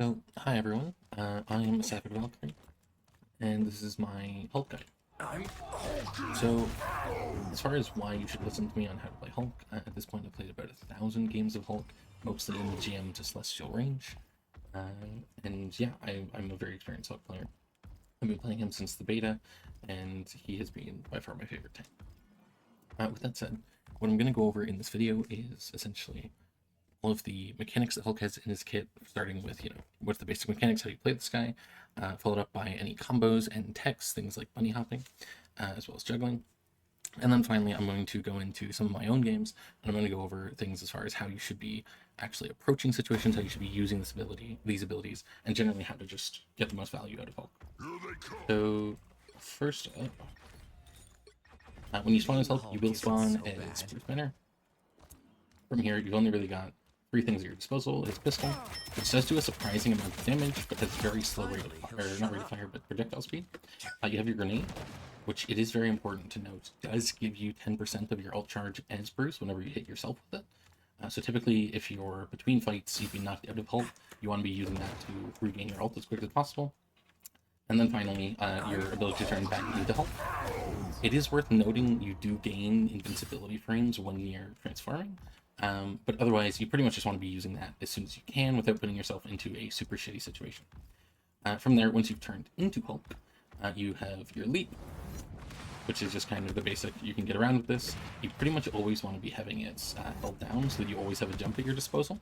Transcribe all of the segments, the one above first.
So, hi everyone, I am A Sapphic Valkyrie, and this is my Hulk guide. So, as far as why you should listen to me on how to play Hulk, at this point I've played about 1,000 games of Hulk, mostly in the GM to Celestial range, and yeah, I'm a very experienced Hulk player. I've been playing him since the beta, and he has been by far my favorite tank. With that said, what I'm going to go over in this video is essentially all of the mechanics that Hulk has in his kit, starting with, what's the basic mechanics, how you play this guy, followed up by any combos and techs, things like bunnyhopping, as well as juggling. And then finally, I'm going to go into some of my own games, and I'm going to go over things as far as how you should be actually approaching situations, how you should be using these abilities, and generally how to just get the most value out of Hulk. So, first up, when you spawn as Hulk, you will spawn as Bruce Banner. From here, you've only really got 3 things at your disposal. His pistol, which does do a surprising amount of damage, but has very slow rate of fire, or not rate of fire, but projectile speed. You have your grenade, which it is very important to note, does give you 10% of your ult charge as Bruce whenever you hit yourself with it. So typically, if you're between fights, you've been knocked out of Hulk, you want to be using that to regain your ult as quick as possible. And then finally, your ability to turn back into Hulk. It is worth noting you do gain invincibility frames when you're transforming. But otherwise, you pretty much just want to be using that as soon as you can without putting yourself into a super shitty situation. From there, once you've turned into Hulk, you have your leap, which is just kind of the basic. You can get around with this. You pretty much always want to be having it held down so that you always have a jump at your disposal.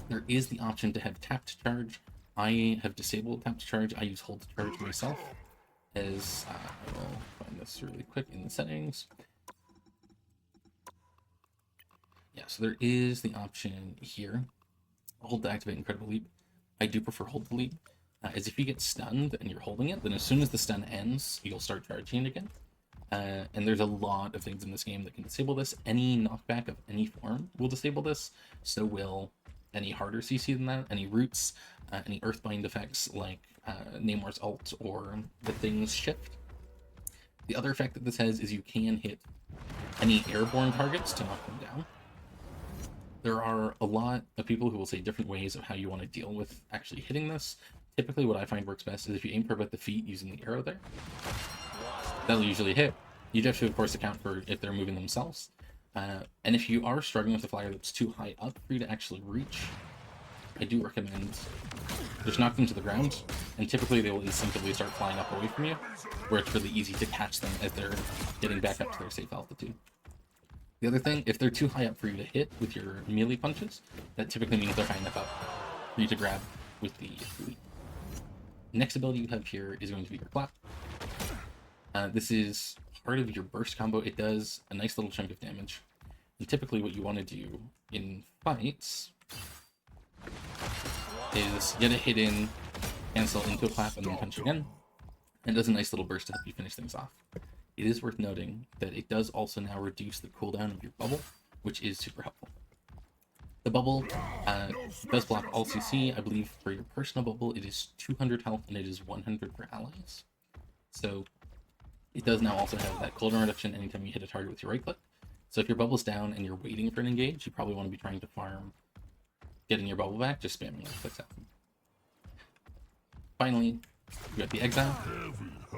There is the option to have tap to charge. I have disabled tap to charge. I use hold to charge myself, as I will find this really quick in the settings. Yeah, so there is the option here, hold to activate Incredible Leap. I do prefer hold to leap, as if you get stunned and you're holding it, then as soon as the stun ends, you'll start charging it again. And there's a lot of things in this game that can disable this. Any knockback of any form will disable this, so will any harder CC than that, any roots, any Earthbind effects like Namor's ult or the Thing's shift. The other effect that this has is you can hit any airborne targets to knock them down. There are a lot of people who will say different ways of how you want to deal with actually hitting this. Typically what I find works best is if you aim for about the feet using the arrow there. That'll usually hit. You have to, of course, account for if they're moving themselves. And if you are struggling with a flyer that's too high up for you to actually reach, I do recommend just knock them to the ground, and typically they will instinctively start flying up away from you, where it's really easy to catch them as they're getting back up to their safe altitude. The other thing, if they're too high up for you to hit with your melee punches, that typically means they're high enough up for you to grab with the leap. Next ability you have here is going to be your clap. This is part of your burst combo. It does a nice little chunk of damage. And typically what you want to do in fights is get a hit in, cancel into a clap, and then punch again. And it does a nice little burst to help you finish things off. It is worth noting that it does also now reduce the cooldown of your bubble, which is super helpful. The bubble does block all CC. I believe for your personal bubble, it is 200 health and it is 100 for allies. So it does now also have that cooldown reduction anytime you hit a target with your right click. So if your bubble's down and you're waiting for an engage, you probably want to be trying to farm getting your bubble back, just spamming left clicks at them. Finally, you got the exile.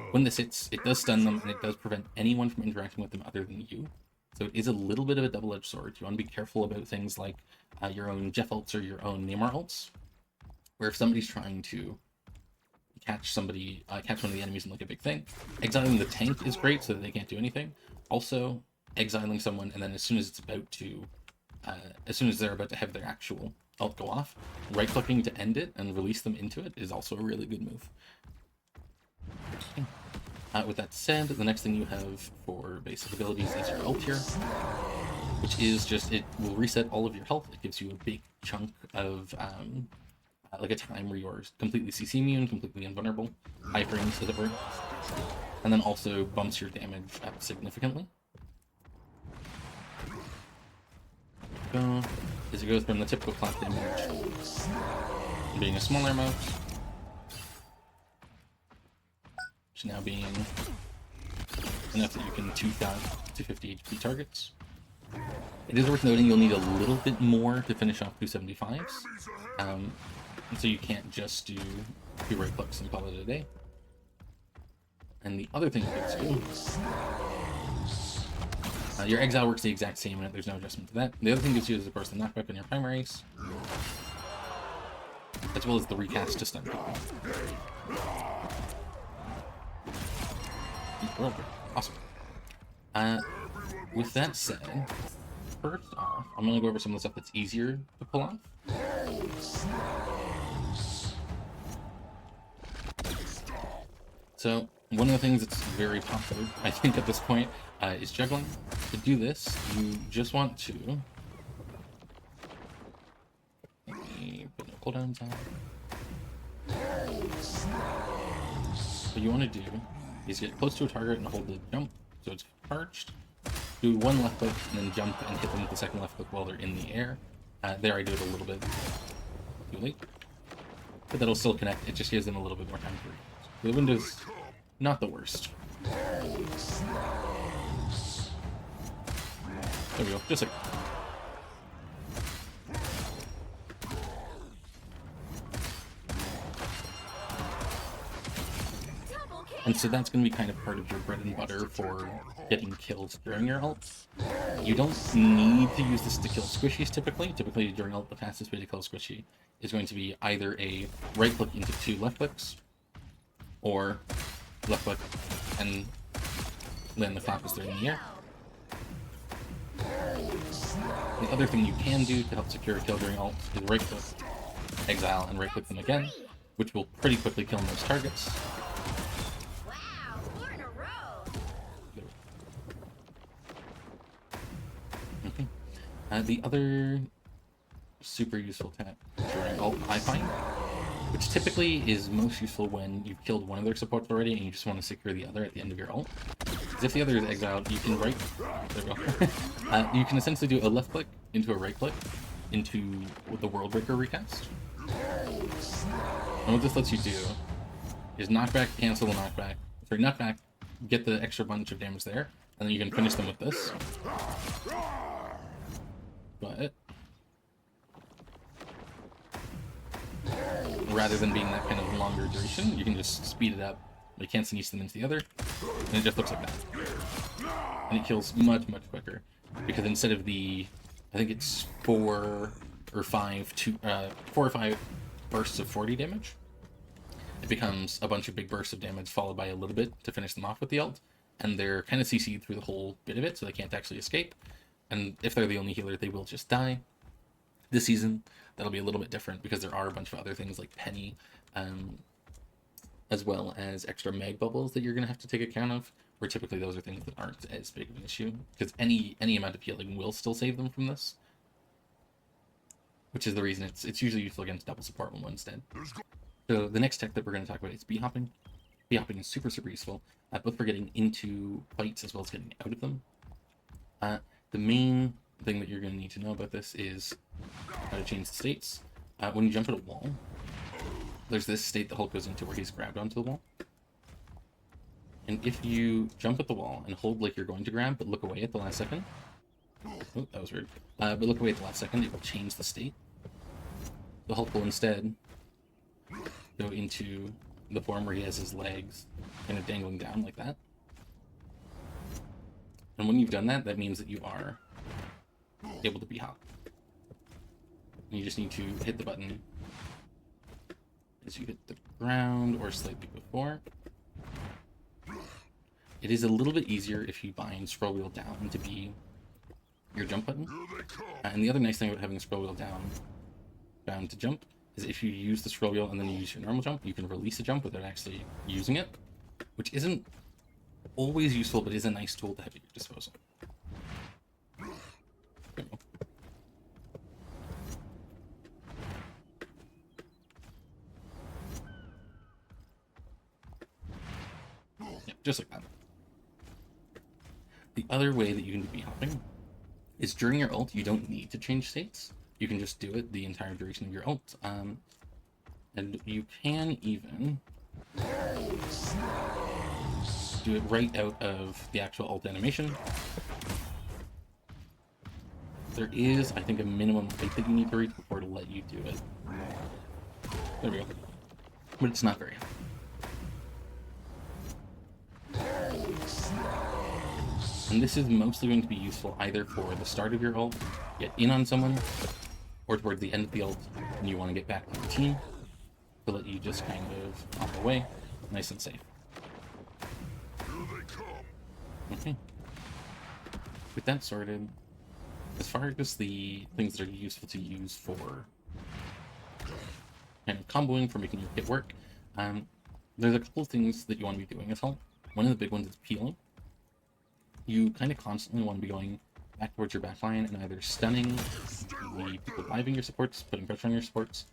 When this hits, it does stun them, and it does prevent anyone from interacting with them other than you. So it is a little bit of a double-edged sword. You want to be careful about things like your own Jeff ults or your own Namor ults, where if somebody's trying to catch one of the enemies and look a big thing, exiling the tank is great so that they can't do anything. Also, exiling someone, and then as soon as they're about to have their actual ult go off, right-clicking to end it and release them into it is also a really good move. With that said, the next thing you have for basic abilities is your ult here, which is just, it will reset all of your health. It gives you a big chunk of, like a time where you're completely CC immune, completely invulnerable, high frames as it were, and then also bumps your damage up significantly. As it goes from the typical clap damage being a smaller amount, to now being enough that you can 250 HP targets. It is worth noting you'll need a little bit more to finish off 275s. And so you can't just do 2 right clicks and call it a day. And the other thing it gives you, your exile works the exact same, and there's no adjustment to that. The other thing it gives you is, of course, the knockback on your primaries, as well as the recast to stun people. Awesome. With that said, first off, I'm going to go over some of the stuff that's easier to pull off. So, one of the things that's very popular, I think, at this point, is juggling. To do this, you just want to... Let me put no cooldowns on. What you want to do is get close to a target and hold the jump so it's charged. Do 1 left click and then jump and hit them with the 2nd left click while they're in the air. There I do it a little bit too late, but that'll still connect. It just gives them a little bit more time to read. The window's not the worst. There we go, just like that. And so that's going to be kind of part of your bread and butter for getting kills during your ult. You don't need to use this to kill squishies typically. Typically during ult, the fastest way to kill a squishy is going to be either a right click into 2 left clicks, or left click and then the flap as they're in the air. The other thing you can do to help secure a kill during ult is right click, exile, and right click them again, which will pretty quickly kill most targets. The other super useful tap during ult, I find, which typically is most useful when you've killed one of their supports already and you just want to secure the other at the end of your ult. Because if the other is exiled, you can there we go. You can essentially do a left click into a right click into the World Breaker recast. And what this lets you do is knockback, cancel the knockback, knockback, get the extra bunch of damage there, and then you can finish them with this. But rather than being that kind of longer duration, you can just speed it up. You can't sneeze them into the other, and it just looks like that. And it kills much, much quicker, because instead of the, I think it's 4 or 5 bursts of 40 damage, it becomes a bunch of big bursts of damage followed by a little bit to finish them off with the ult, and they're kind of CC'd through the whole bit of it, so they can't actually escape. And if they're the only healer, they will just die. This season, that'll be a little bit different because there are a bunch of other things like Peni, as well as extra mag bubbles that you're going to have to take account of, where typically those are things that aren't as big of an issue, because any amount of healing will still save them from this. Which is the reason it's usually useful against double support when one's dead. So the next tech that we're going to talk about is Bhopping. Bhopping is super, super useful, both for getting into fights as well as getting out of them. The main thing that you're going to need to know about this is how to change the states. When you jump at a wall, there's this state that Hulk goes into where he's grabbed onto the wall. And if you jump at the wall and hold like you're going to grab, but look away at the last second, oh, that was weird. But look away at the last second, it will change the state. The Hulk will instead go into the form where he has his legs kind of dangling down like that. And when you've done that, that means that you are able to Bhop. And you just need to hit the button as you hit the ground or slightly before. It is a little bit easier if you bind scroll wheel down to be your jump button. And the other nice thing about having the scroll wheel down to jump is if you use the scroll wheel and then you use your normal jump, you can release a jump without actually using it, which isn't always useful, but is a nice tool to have at your disposal. Yeah, just like that. The other way that you can do Bhopping is during your ult, you don't need to change states. You can just do it the entire duration of your ult. And you can even do it right out of the actual ult animation. There is, I think, a minimum height that you need to reach before it'll let you do it. There we go. But it's not very high. And this is mostly going to be useful either for the start of your ult, get in on someone, or towards the end of the ult, and you want to get back to the team to let you just kind of hop away, nice and safe. Okay. With that sorted, as far as the things that are useful to use for kind of comboing, for making your kit work, there's a couple of things that you want to be doing as well. One of the big ones is peeling. You kind of constantly want to be going back towards your backline and either stunning the people diving your supports, putting pressure on your supports,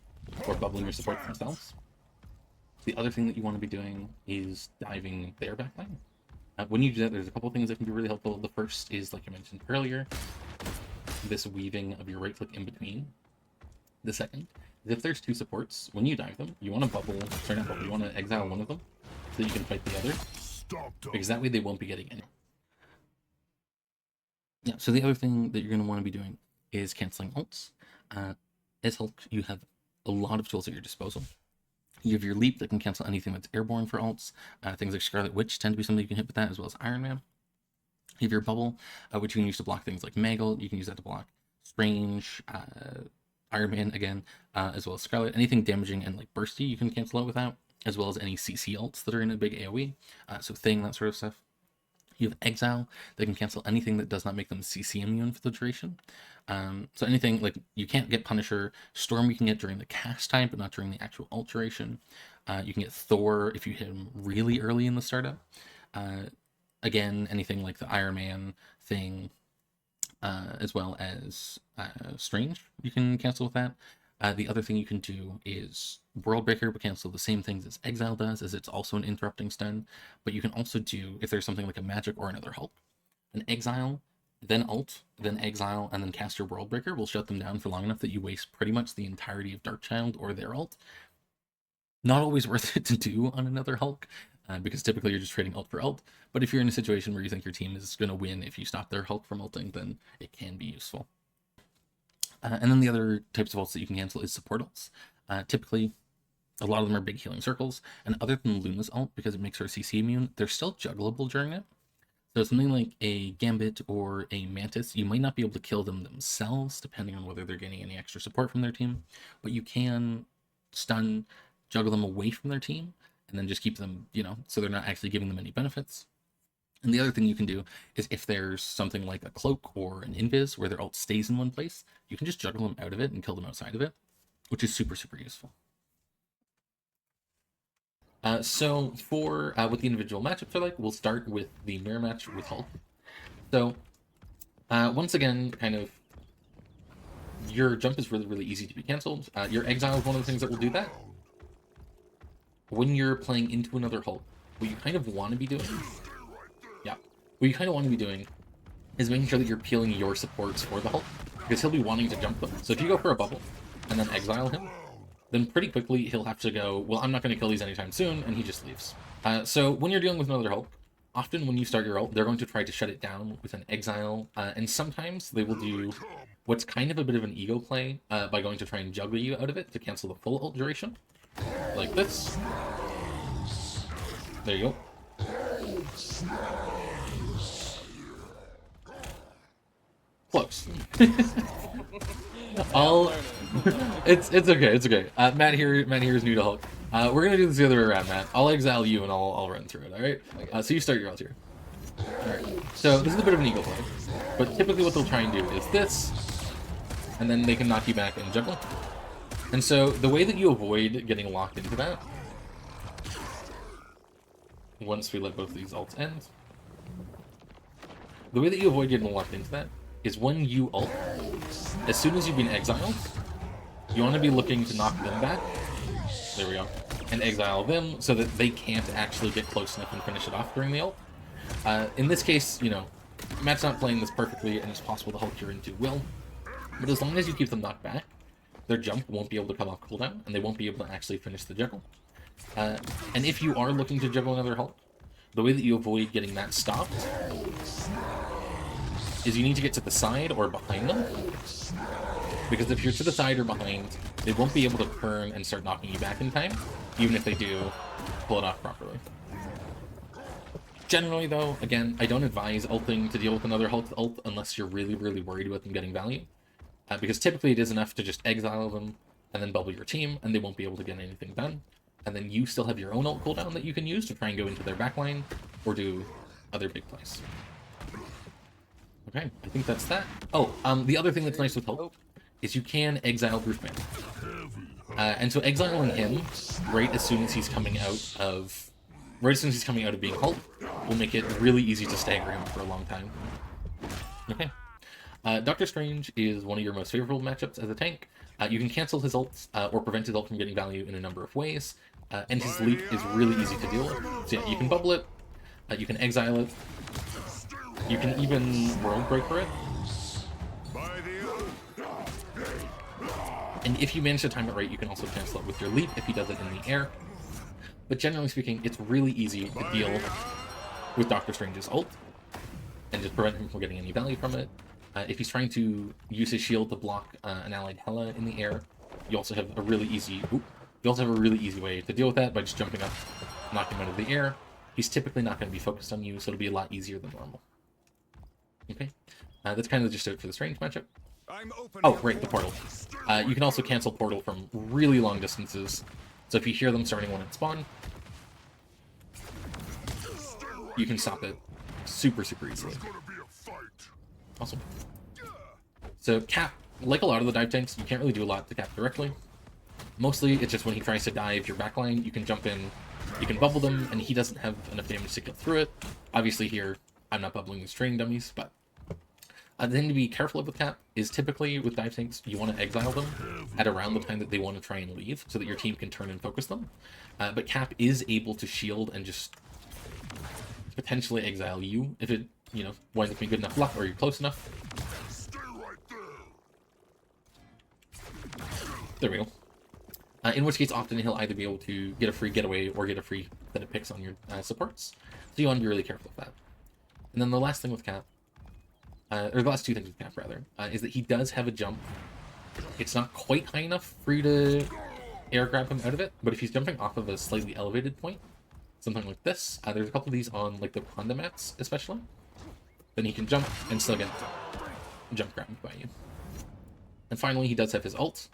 or bubbling your supports themselves. The other thing that you want to be doing is diving their backline. When you do that, there's a couple of things that can be really helpful. The first is, like I mentioned earlier, this weaving of your right click in between. The second is if there's two supports, when you dive them, you want to bubble, sorry not bubble, you want to exile one of them so that you can fight the other, because that way they won't be getting in. Yeah, so the other thing that you're going to want to be doing is canceling ults. As Hulk, you have a lot of tools at your disposal. You have your leap that can cancel anything that's airborne for ults. Things like Scarlet Witch tend to be something you can hit with that, as well as Iron Man. You have your bubble, which you can use to block things like Magik. You can use that to block Strange, Iron Man again, as well as Scarlet. Anything damaging and like bursty you can cancel out with that, as well as any CC ults that are in a big AoE. So Thing, that sort of stuff. You have Exile that can cancel anything that does not make them CC immune for the duration. So anything like you can't get Punisher. Storm you can get during the cast time, but not during the actual ult duration. You can get Thor if you hit him really early in the startup. Again, anything like the Iron Man thing, as well as Strange, you can cancel with that. The other thing you can do is World Breaker, but cancel the same things as Exile does, as it's also an interrupting stun. But you can also do, if there's something like a Magik or another Hulk, an Exile, then ult, then Exile, and then cast your World Breaker will shut them down for long enough that you waste pretty much the entirety of Darkchild or their ult. Not always worth it to do on another Hulk, because typically you're just trading ult for ult. But if you're in a situation where you think your team is going to win if you stop their Hulk from ulting, then it can be useful. And then the other types of ults that you can cancel is support ults. Typically, a lot of them are big healing circles, and other than Luna's ult, because it makes her CC immune, they're still juggleable during it. So something like a Gambit or a Mantis, you might not be able to kill them themselves, depending on whether they're getting any extra support from their team, but you can stun, juggle them away from their team, and then just keep them, so they're not actually giving them any benefits. And the other thing you can do is if there's something like a cloak or an invis where their ult stays in one place, you can just juggle them out of it and kill them outside of it, which is super, super useful. So for what the individual matchups are like, we'll start with the mirror match with Hulk. So once again, kind of, your jump is really, really easy to be canceled. Your exile is one of the things that will do that. When you're playing into another Hulk, what you kind of want to be doing... What you kind of want to be doing is making sure that you're peeling your supports for the Hulk, because he'll be wanting to jump them. So if you go for a bubble and then exile him, then pretty quickly he'll have to go, well, I'm not going to kill these anytime soon, and he just leaves. So when you're dealing with another Hulk, often when you start your ult, they're going to try to shut it down with an exile, and sometimes they will do what's kind of a bit of an ego play by going to try and juggle you out of it to cancel the full ult duration, like this. There you go. Close. It's okay. Matt here is new to Hulk. We're gonna do this the other way around, Matt. I'll exile you and I'll run through it. All right. So you start your ult here. All right. So this is a bit of an ego play, but typically what they'll try and do is this, and then they can knock you back and juggle. And so the way that you avoid getting locked into that, once we let both of these ults end, the way that you avoid getting locked into that is when you ult, as soon as you've been exiled, you want to be looking to knock them back, there we go, and exile them so that they can't actually get close enough and finish it off during the ult. In this case, Matt's not playing this perfectly, and it's possible the Hulk you're into will, but as long as you keep them knocked back, their jump won't be able to come off cooldown, and they won't be able to actually finish the juggle. And if you are looking to juggle another Hulk, the way that you avoid getting that stopped is you need to get to the side or behind them. Because if you're to the side or behind, they won't be able to turn and start knocking you back in time, even if they do pull it off properly. Generally, though, again, I don't advise ulting to deal with another Hulk ult unless you're really, really worried about them getting value. Because typically it is enough to just exile them and then bubble your team, and they won't be able to get anything done. And then you still have your own ult cooldown that you can use to try and go into their backline or do other big plays. Okay, I think that's that. Oh, the other thing that's nice with Hulk is you can exile Grootman. And so exiling him right as soon as he's coming out of being Hulk will make it really easy to stagger him for a long time. Okay. Doctor Strange is one of your most favorable matchups as a tank. You can cancel his ult or prevent his ult from getting value in a number of ways, and his leap is really easy to deal with. So yeah, you can bubble it, you can exile it, you can even world breaker it. And if you manage to time it right, you can also cancel it with your leap if he does it in the air. But generally speaking, it's really easy to deal with Doctor Strange's ult and just prevent him from getting any value from it. If he's trying to use his shield to block an allied Hela in the air, you also have a really easy way to deal with that by just jumping up, knocking him out of the air. He's typically not going to be focused on you, so it'll be a lot easier than normal. Okay, that's kind of just it for the Strange matchup. Oh, right, the portal. You can also cancel portal from really long distances. So if you hear them starting when it spawn, you can stop it super, super easily. Awesome. So Cap, like a lot of the dive tanks, you can't really do a lot to Cap directly. Mostly it's just when he tries to dive your backline, you can jump in, you can bubble them, and he doesn't have enough damage to get through it. Obviously here, I'm not bubbling these training dummies, but the thing to be careful of with Cap is typically with dive tanks, you want to exile them at around the time that they want to try and leave so that your team can turn and focus them. But Cap is able to shield and just potentially exile you if it, winds up being good enough luck or you're close enough. There we go. In which case, often he'll either be able to get a free getaway or get a free that it picks on your supports. So you want to be really careful with that. And then the last thing with Cap, or the last two things with Cap, rather, is that he does have a jump. It's not quite high enough for you to air grab him out of it, but if he's jumping off of a slightly elevated point, something like this, there's a couple of these on like the Honda mats especially, then he can jump and still get jump grabbed by you. And finally, he does have his ult,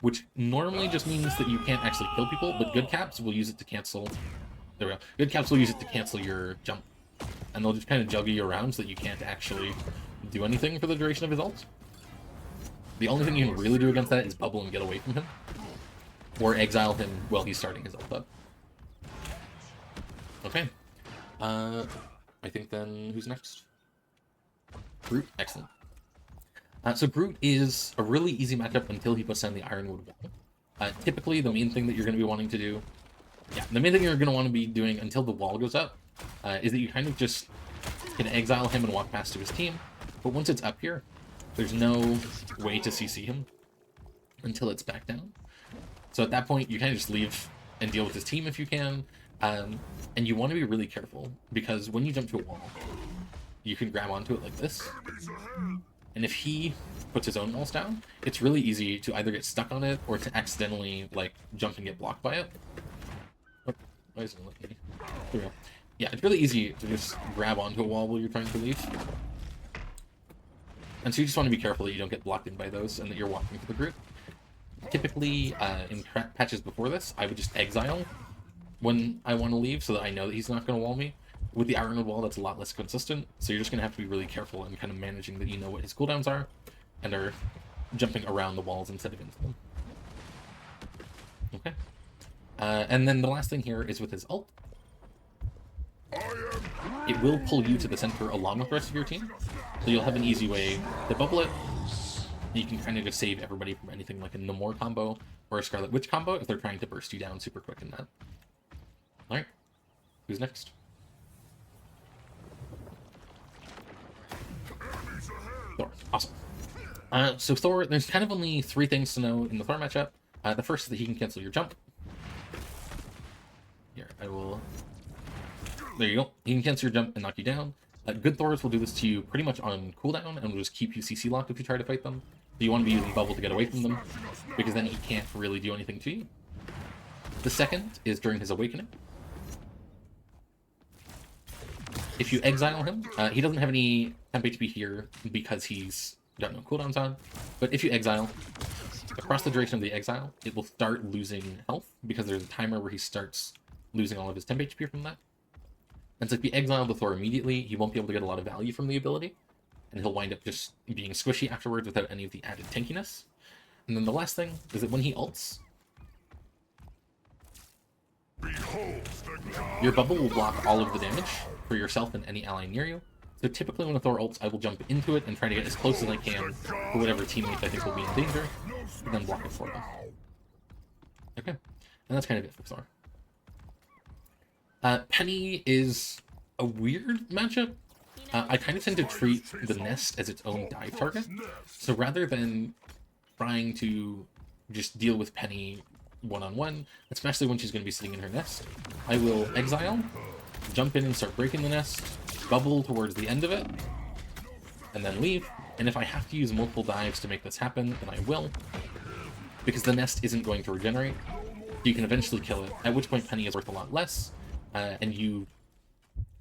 which normally just means that you can't actually kill people, but good Caps will use it to cancel. There we go. Good Caps will use it to cancel your jump, and they'll just kind of juggle you around so that you can't actually do anything for the duration of his ult. The only thing you can really do against that is bubble and get away from him, or exile him while he's starting his ult up. Okay. I think then who's next? Groot. Excellent. So Groot is a really easy matchup until he puts down the Ironwood wall. Typically, the main thing that you're going to be wanting to do, the main thing you're going to want to be doing until the wall goes up, is that you kind of just can exile him and walk past to his team. But once it's up here, there's no way to CC him until it's back down. So at that point, you kind of just leave and deal with his team if you can. And you want to be really careful, because when you jump to a wall, you can grab onto it like this. And if he puts his own walls down, it's really easy to either get stuck on it or to accidentally, like, jump and get blocked by it. Oh, why isn't it letting me? There we go. Yeah, it's really easy to just grab onto a wall while you're trying to leave. And so you just want to be careful that you don't get blocked in by those and that you're walking to the group. Typically, in patches before this, I would just exile when I want to leave so that I know that he's not going to wall me. With the Ironwood wall, that's a lot less consistent, so you're just going to have to be really careful and kind of managing that you know what his cooldowns are and are jumping around the walls instead of into them. Okay. And then the last thing here is with his ult. It will pull you to the center along with the rest of your team, so you'll have an easy way to bubble it. You can kind of just save everybody from anything like a Namor combo or a Scarlet Witch combo if they're trying to burst you down super quick in that. Alright, who's next? Thor. Awesome. So Thor, there's kind of only 3 things to know in the Thor matchup. The first is that he can cancel your jump. Here, I will... There you go. He can cancel your jump and knock you down. Good Thors will do this to you pretty much on cooldown and will just keep you CC locked if you try to fight them. So you want to be using Bubble to get away from them, because then he can't really do anything to you. The second is during his awakening. If you exile him, he doesn't have any temp HP here because he's got no cooldowns on, but if you exile, across the duration of the exile, it will start losing health, because there's a timer where he starts losing all of his temp HP from that. And so if you exile the Thor immediately, he won't be able to get a lot of value from the ability, and he'll wind up just being squishy afterwards without any of the added tankiness. And then the last thing is that when he ults, your bubble will block all of the damage for yourself and any ally near you. So typically when a Thor ults, I will jump into it and try to get as close as I can for whatever teammates I think will be in danger, and then block it for them. Okay, and that's kind of it for Thor. Peni is a weird matchup. I kind of tend to treat the nest as its own dive target. So rather than trying to just deal with Peni one-on-one, especially when she's going to be sitting in her nest, I will exile, jump in and start breaking the nest, bubble towards the end of it, and then leave. And if I have to use multiple dives to make this happen, then I will, because the nest isn't going to regenerate. You can eventually kill it, at which point Peni is worth a lot less, and you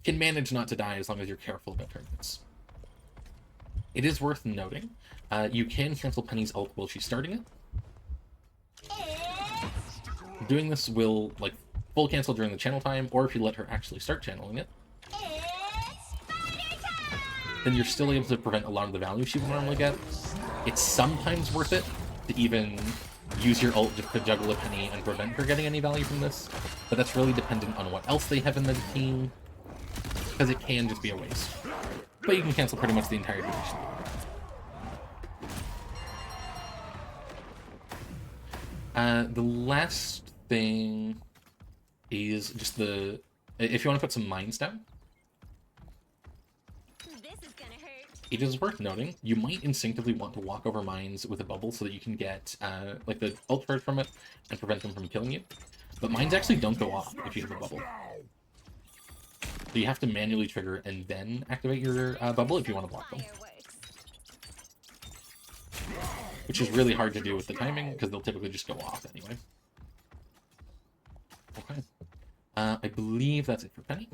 can manage not to die as long as you're careful about targets. It is worth noting, you can cancel Peni's ult while she's starting it. Doing this will, like, full cancel during the channel time, or if you let her actually start channeling it, then you're still able to prevent a lot of the value she would normally get. It's sometimes worth it to even use your ult just to juggle a Peni and prevent her getting any value from this, but that's really dependent on what else they have in the team, because it can just be a waste. But you can cancel pretty much the entire duration. The last thing is just the... if you want to put some mines down, it is worth noting, you might instinctively want to walk over mines with a bubble so that you can get like the ult charge from it and prevent them from killing you. But mines actually don't go off if you have a bubble. So you have to manually trigger and then activate your bubble if you want to block them. Which is really hard to do with the timing, because they'll typically just go off anyway. Okay. I believe that's it for Peni.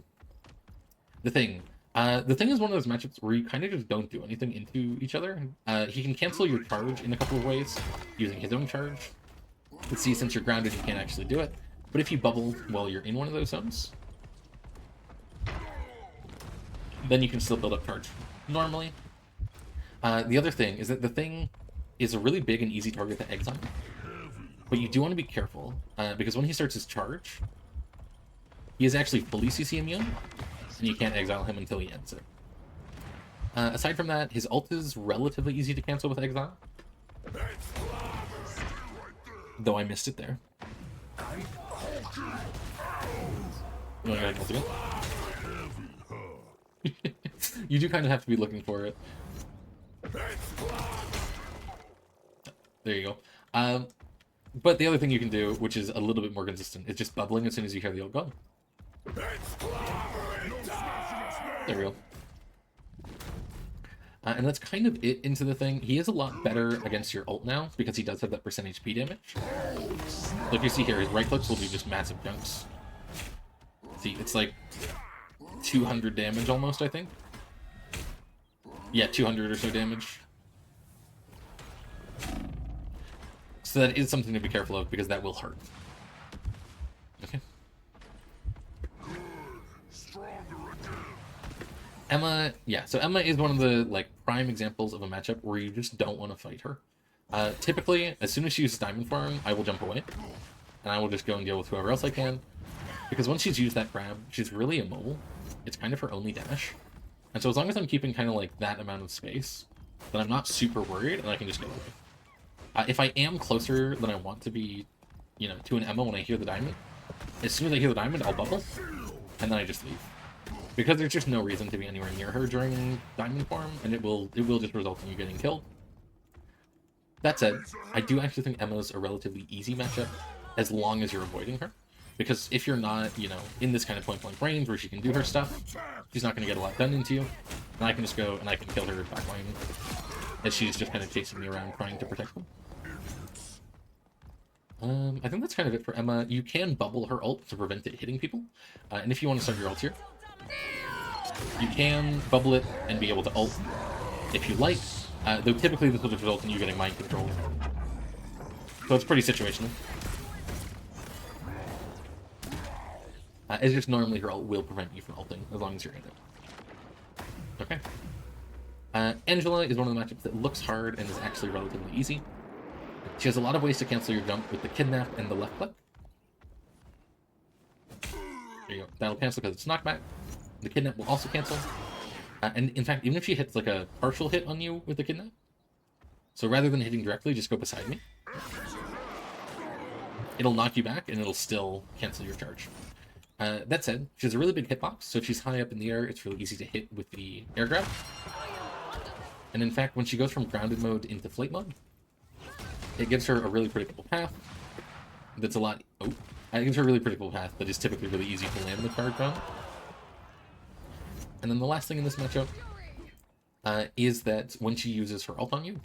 The Thing is one of those matchups where you kind of just don't do anything into each other. He can cancel your charge in a couple of ways, using his own charge. Let's see, since you're grounded, you can't actually do it. But if you bubble while you're in one of those zones, then you can still build up charge normally. The other thing is that the Thing is a really big and easy target to exile. But you do want to be careful, because when he starts his charge, he is actually fully CC immune, and you can't exile him until he ends it. Aside from that, his ult is relatively easy to cancel with exile. Though I missed it there. You want to go ahead and ult again? You do kind of have to be looking for it. There you go. But the other thing you can do, which is a little bit more consistent, is just bubbling as soon as you hear the ult go. There we go. And that's kind of it into the Thing. He is a lot better against your ult now, because he does have that percent HP damage. Like you see here, his right clicks will do just massive chunks. See, it's like 200 damage almost, I think. Yeah, 200 or so damage. So that is something to be careful of, because that will hurt. Okay. Emma, yeah, so Emma is one of the, like, prime examples of a matchup where you just don't want to fight her. Typically, as soon as she uses Diamond Form, I will jump away, and I will just go and deal with whoever else I can, because once she's used that grab, she's really immobile. It's kind of her only dash. And so as long as I'm keeping kind of like that amount of space, then I'm not super worried, and I can just get away. If I am closer than I want to be, you know, to an Emma when I hear the diamond, as soon as I hear the diamond, I'll bubble, and then I just leave. Because there's just no reason to be anywhere near her during Diamond Form, and it will just result in you getting killed. That said, I do actually think Emma's a relatively easy matchup, as long as you're avoiding her. Because if you're not, you know, in this kind of point-blank range where she can do her stuff, she's not going to get a lot done into you, and I can just go and I can kill her backline as she's just kind of chasing me around trying to protect them. I think that's kind of it for Emma. You can bubble her ult to prevent it hitting people. And if you want to start your ult here, you can bubble it and be able to ult if you like. Though typically this will just result in you getting mind controlled. So it's pretty situational. It's just normally her ult will prevent you from ulting as long as you're in it. Okay. Angela is one of the matchups that looks hard and is actually relatively easy. She has a lot of ways to cancel your jump with the kidnap and the left click. There you go. That'll cancel because it's knockback. The kidnap will also cancel. And in fact, even if she hits like a partial hit on you with the kidnap, so rather than hitting directly, just go beside me. It'll knock you back and it'll still cancel your charge. That said, she has a really big hitbox, so if she's high up in the air, it's really easy to hit with the air grab. And in fact, when she goes from grounded mode into flight mode, it gives her a really predictable path. That's a lot... Oh. It gives her a really predictable path that is typically really easy to land the charge on. And then the last thing in this matchup is that when she uses her ult on you,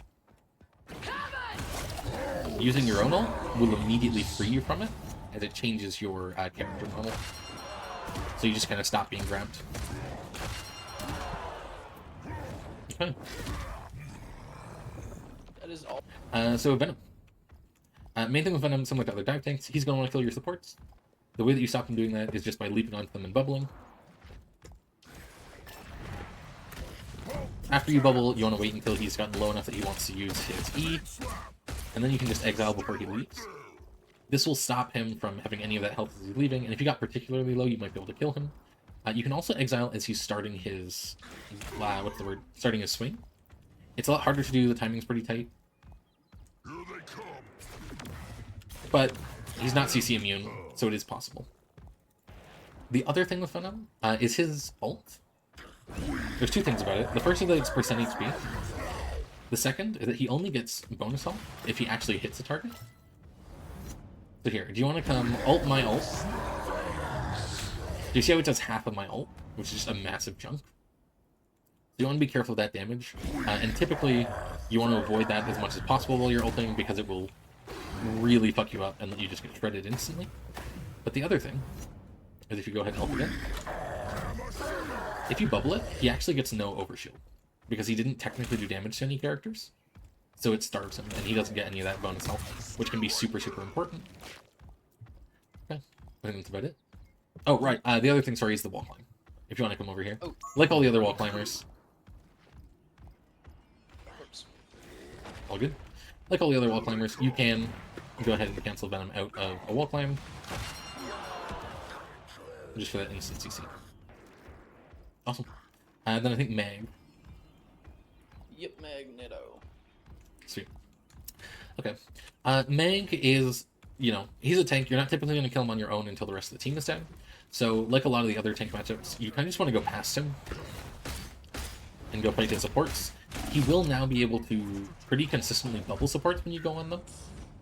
using your own ult will immediately free you from it, as it changes your character model. So you just kind of stop being grabbed. Okay. That is all. So Venom. Main thing with Venom, similar to other dive tanks, he's going to want to kill your supports. The way that you stop him doing that is just by leaping onto them and bubbling. After you bubble, you want to wait until he's gotten low enough that he wants to use his E, and then you can just exile before he leaves. This will stop him from having any of that health as he's leaving, and if he got particularly low, you might be able to kill him. You can also exile as he's starting his... Starting his swing. It's a lot harder to do, the timing's pretty tight. But he's not CC immune, so it is possible. The other thing with Venom is his ult. There's two things about it. The first is that it's percent HP. The second is that he only gets bonus ult if he actually hits a target. So here, do you want to come ult my ult? Do you see how it does half of my ult, which is just a massive chunk? So you want to be careful of that damage, and typically you want to avoid that as much as possible while you're ulting because it will really fuck you up and let you just get shredded instantly. But the other thing is if you go ahead and ult again, if you bubble it, he actually gets no overshield because he didn't technically do damage to any characters. So it starves him, and he doesn't get any of that bonus health, which can be super, super important. Okay, I think that's about it. Oh, right, the other thing, sorry, is the wall climb. If you want to come over here. Oh. Like all the other wall climbers. Oops. All good. Like all the other wall climbers, you can go ahead and cancel Venom out of a wall climb. Just for that instant CC. Awesome. Then I think Mag. Yep, Magneto. Sweet. Okay. Mag is, you know, he's a tank. You're not typically going to kill him on your own until the rest of the team is down. So, like a lot of the other tank matchups, you kind of just want to go past him and go fight his supports. He will now be able to pretty consistently double supports when you go on them.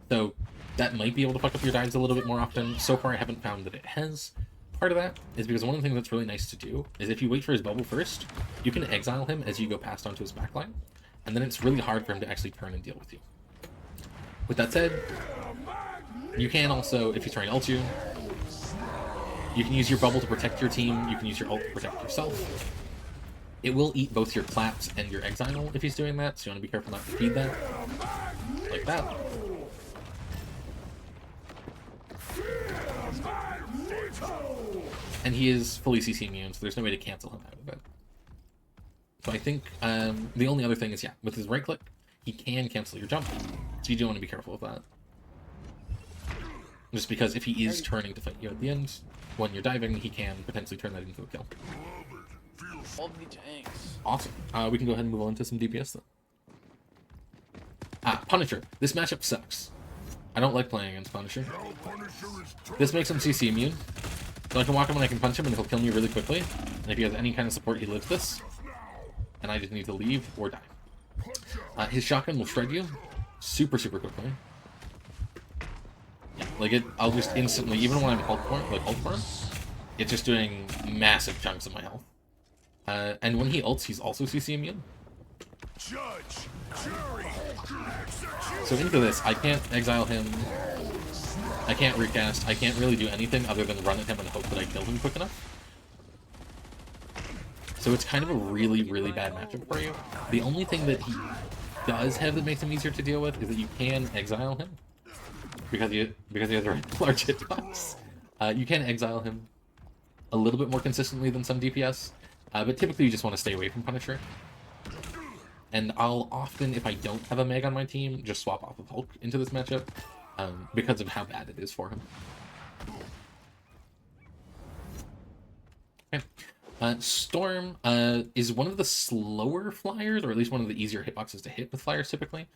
So, that might be able to fuck up your dives a little bit more often. So far, I haven't found that it has. Part of that is because one of the things that's really nice to do is if you wait for his bubble first, you can exile him as you go past onto his backline. And then it's really hard for him to actually turn and deal with you. With that said, you can also, if he's trying to ult you, you can use your bubble to protect your team, you can use your ult to protect yourself. It will eat both your claps and your exile if he's doing that, so you want to be careful not to feed that. Like that. And he is fully CC immune, so there's no way to cancel him out of it. So I think the only other thing is, yeah, with his right click, he can cancel your jump. So you do want to be careful with that. Just because if he is turning to fight you at the end, when you're diving, he can potentially turn that into a kill. All the tanks. Awesome. We can go ahead and move on to some DPS then. Punisher. This matchup sucks. I don't like playing against Punisher. This makes him CC immune. So I can walk him and I can punch him and he'll kill me really quickly. And if he has any kind of support, he lives this. And I just need to leave or die. His shotgun will shred you super, super quickly. Yeah, like I'll just instantly, even when I'm ult for him, it's just doing massive chunks of my health. And when he ults, he's also CC immune. Judge, jury, execution. So into this, I can't exile him. I can't recast. I can't really do anything other than run at him and hope that I kill him quick enough. So it's kind of a really, really bad matchup for you. The only thing that he does have that makes him easier to deal with is that you can exile him. Because he has a large hitbox. You can exile him a little bit more consistently than some DPS. But typically you just want to stay away from Punisher. And I'll often, if I don't have a Meg on my team, just swap off of Hulk into this matchup. Because of how bad it is for him. Okay. Storm is one of the slower flyers, or at least one of the easier hitboxes to hit with flyers typically.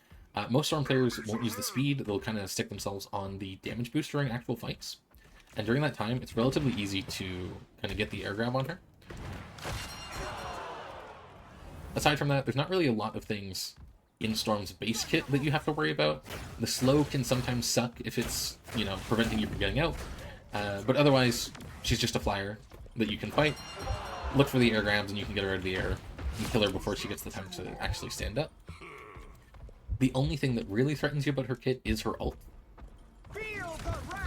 Most Storm players won't use the speed, they'll kind of stick themselves on the damage boost during actual fights. And during that time, it's relatively easy to kind of get the air grab on her. Aside from that, there's not really a lot of things in Storm's base kit that you have to worry about. The slow can sometimes suck if it's, you know, preventing you from getting out. But otherwise, she's just a flyer that you can fight. Look for the air grabs and you can get her out of the air and kill her before she gets the time to actually stand up. The only thing that really threatens you about her kit is her ult,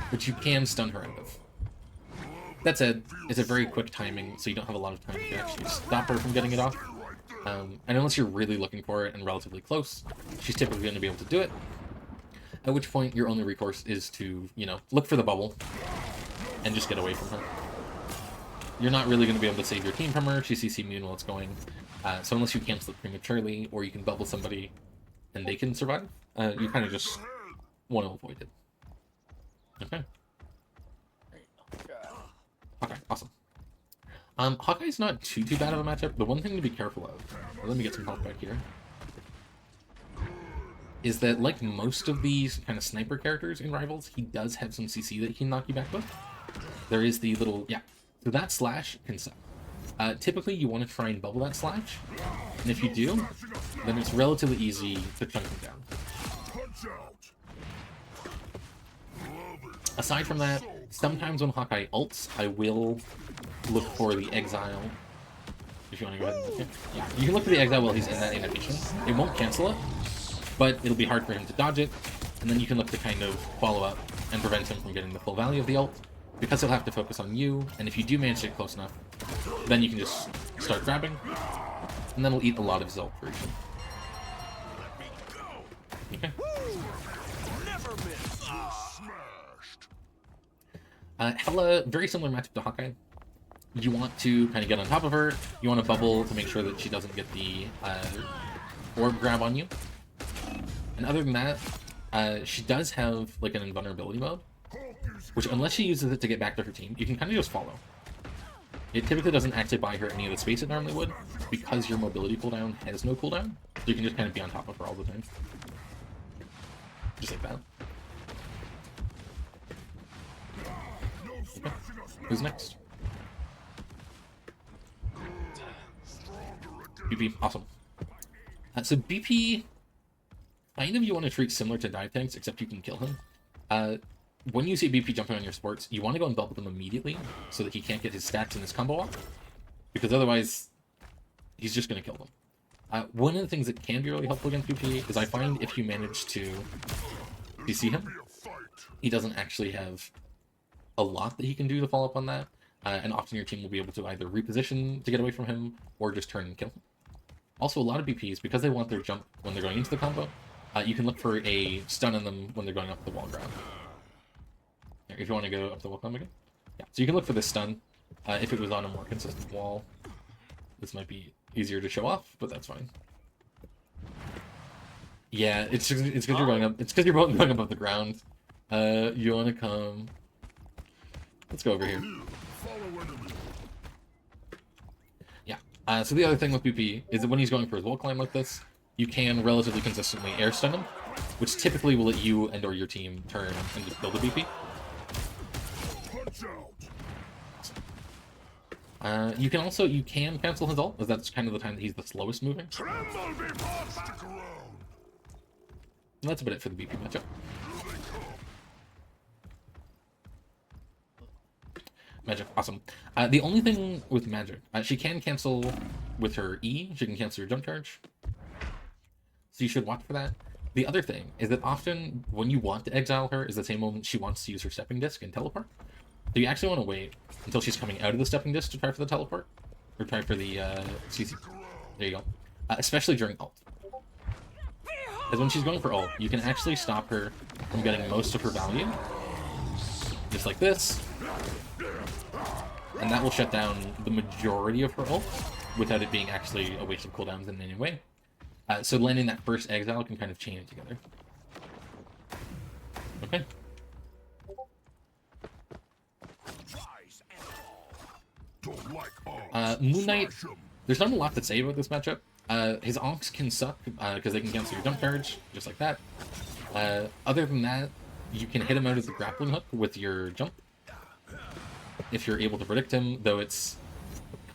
which you can stun her out of. That said, it's a very quick timing, so you don't have a lot of time to actually stop her from getting it off. And unless you're really looking for it and relatively close, she's typically going to be able to do it. At which point, your only recourse is to, you know, look for the bubble and just get away from her. You're not really going to be able to save your team from her. She's CC immune while it's going. So unless you cancel it prematurely, or you can bubble somebody and they can survive, you kind of just want to avoid it. Okay. Okay, awesome. Hawkeye's not too bad of a matchup. The one thing to be careful of, let me get some health back here, is that like most of these kind of sniper characters in Rivals, he does have some CC that he can knock you back with. There is the little, yeah, so that slash can suck. Typically you want to try and bubble that slash, and if you do, then it's relatively easy to chunk him down. Aside from that, sometimes when Hawkeye ults, I will look for the exile. If you want to go ahead and look it. Yeah, you can look for the exile while he's in that animation. It won't cancel it, but it'll be hard for him to dodge it, and then you can look to kind of follow up and prevent him from getting the full value of the ult, because he'll have to focus on you, and if you do manage to get close enough, then you can just start grabbing, and then he'll eat a lot of his ult for you. Okay. Hela, very similar matchup to Hawkeye. You want to kind of get on top of her. You want to bubble to make sure that she doesn't get the orb grab on you. And other than that, she does have like an invulnerability mode, which unless she uses it to get back to her team, you can kind of just follow. It typically doesn't actually buy her any of the space it normally would, because your mobility cooldown has no cooldown, so you can just kind of be on top of her all the time. Just like that. Okay. Who's next? BP, awesome. So BP, kind of you want to treat similar to dive tanks, except you can kill him. When you see BP jumping on your supports, you want to go and bubble them immediately, so that he can't get his stacks and his combo off, because otherwise, he's just going to kill them. One of the things that can be really helpful against BP is I find if you manage to CC him, he doesn't actually have a lot that he can do to follow up on that, and often your team will be able to either reposition to get away from him, or just turn and kill him. Also, a lot of BPs, because they want their jump when they're going into the combo, you can look for a stun on them when they're going up the wall grab. If you want to go up the wall combo again. Yeah, so you can look for this stun. If it was on a more consistent wall, this might be easier to show off, but that's fine. Yeah, it's because you're going up. It's because you're both going above the ground. You want to come. Let's go over here. Yeah. So the other thing with BP is that when he's going for his wall climb like this, you can relatively consistently air stun him, which typically will let you and or your team turn and just build a BP. You can cancel his ult, as that's kind of the time that he's the slowest moving. And that's about it for the BP matchup. Magik, awesome. The only thing with Magik, she can cancel with her E, she can cancel your jump charge. so you should watch for that. The other thing is that often when you want to exile her is the same moment she wants to use her stepping disc and teleport. So you actually want to wait until she's coming out of the stepping disc to try for the teleport, or try for the CC. There you go. Especially during ult. Because when she's going for ult, you can actually stop her from getting most of her value, just like this, and that will shut down the majority of her ult without it being actually a waste of cooldowns in any way. So landing that first exile can kind of chain it together. Okay. Moon Knight, there's not a lot to say about this matchup. His onks can suck because they can cancel your jump charge, just like that. Other than that, you can hit him out of the grappling hook with your jump, if you're able to predict him, though it's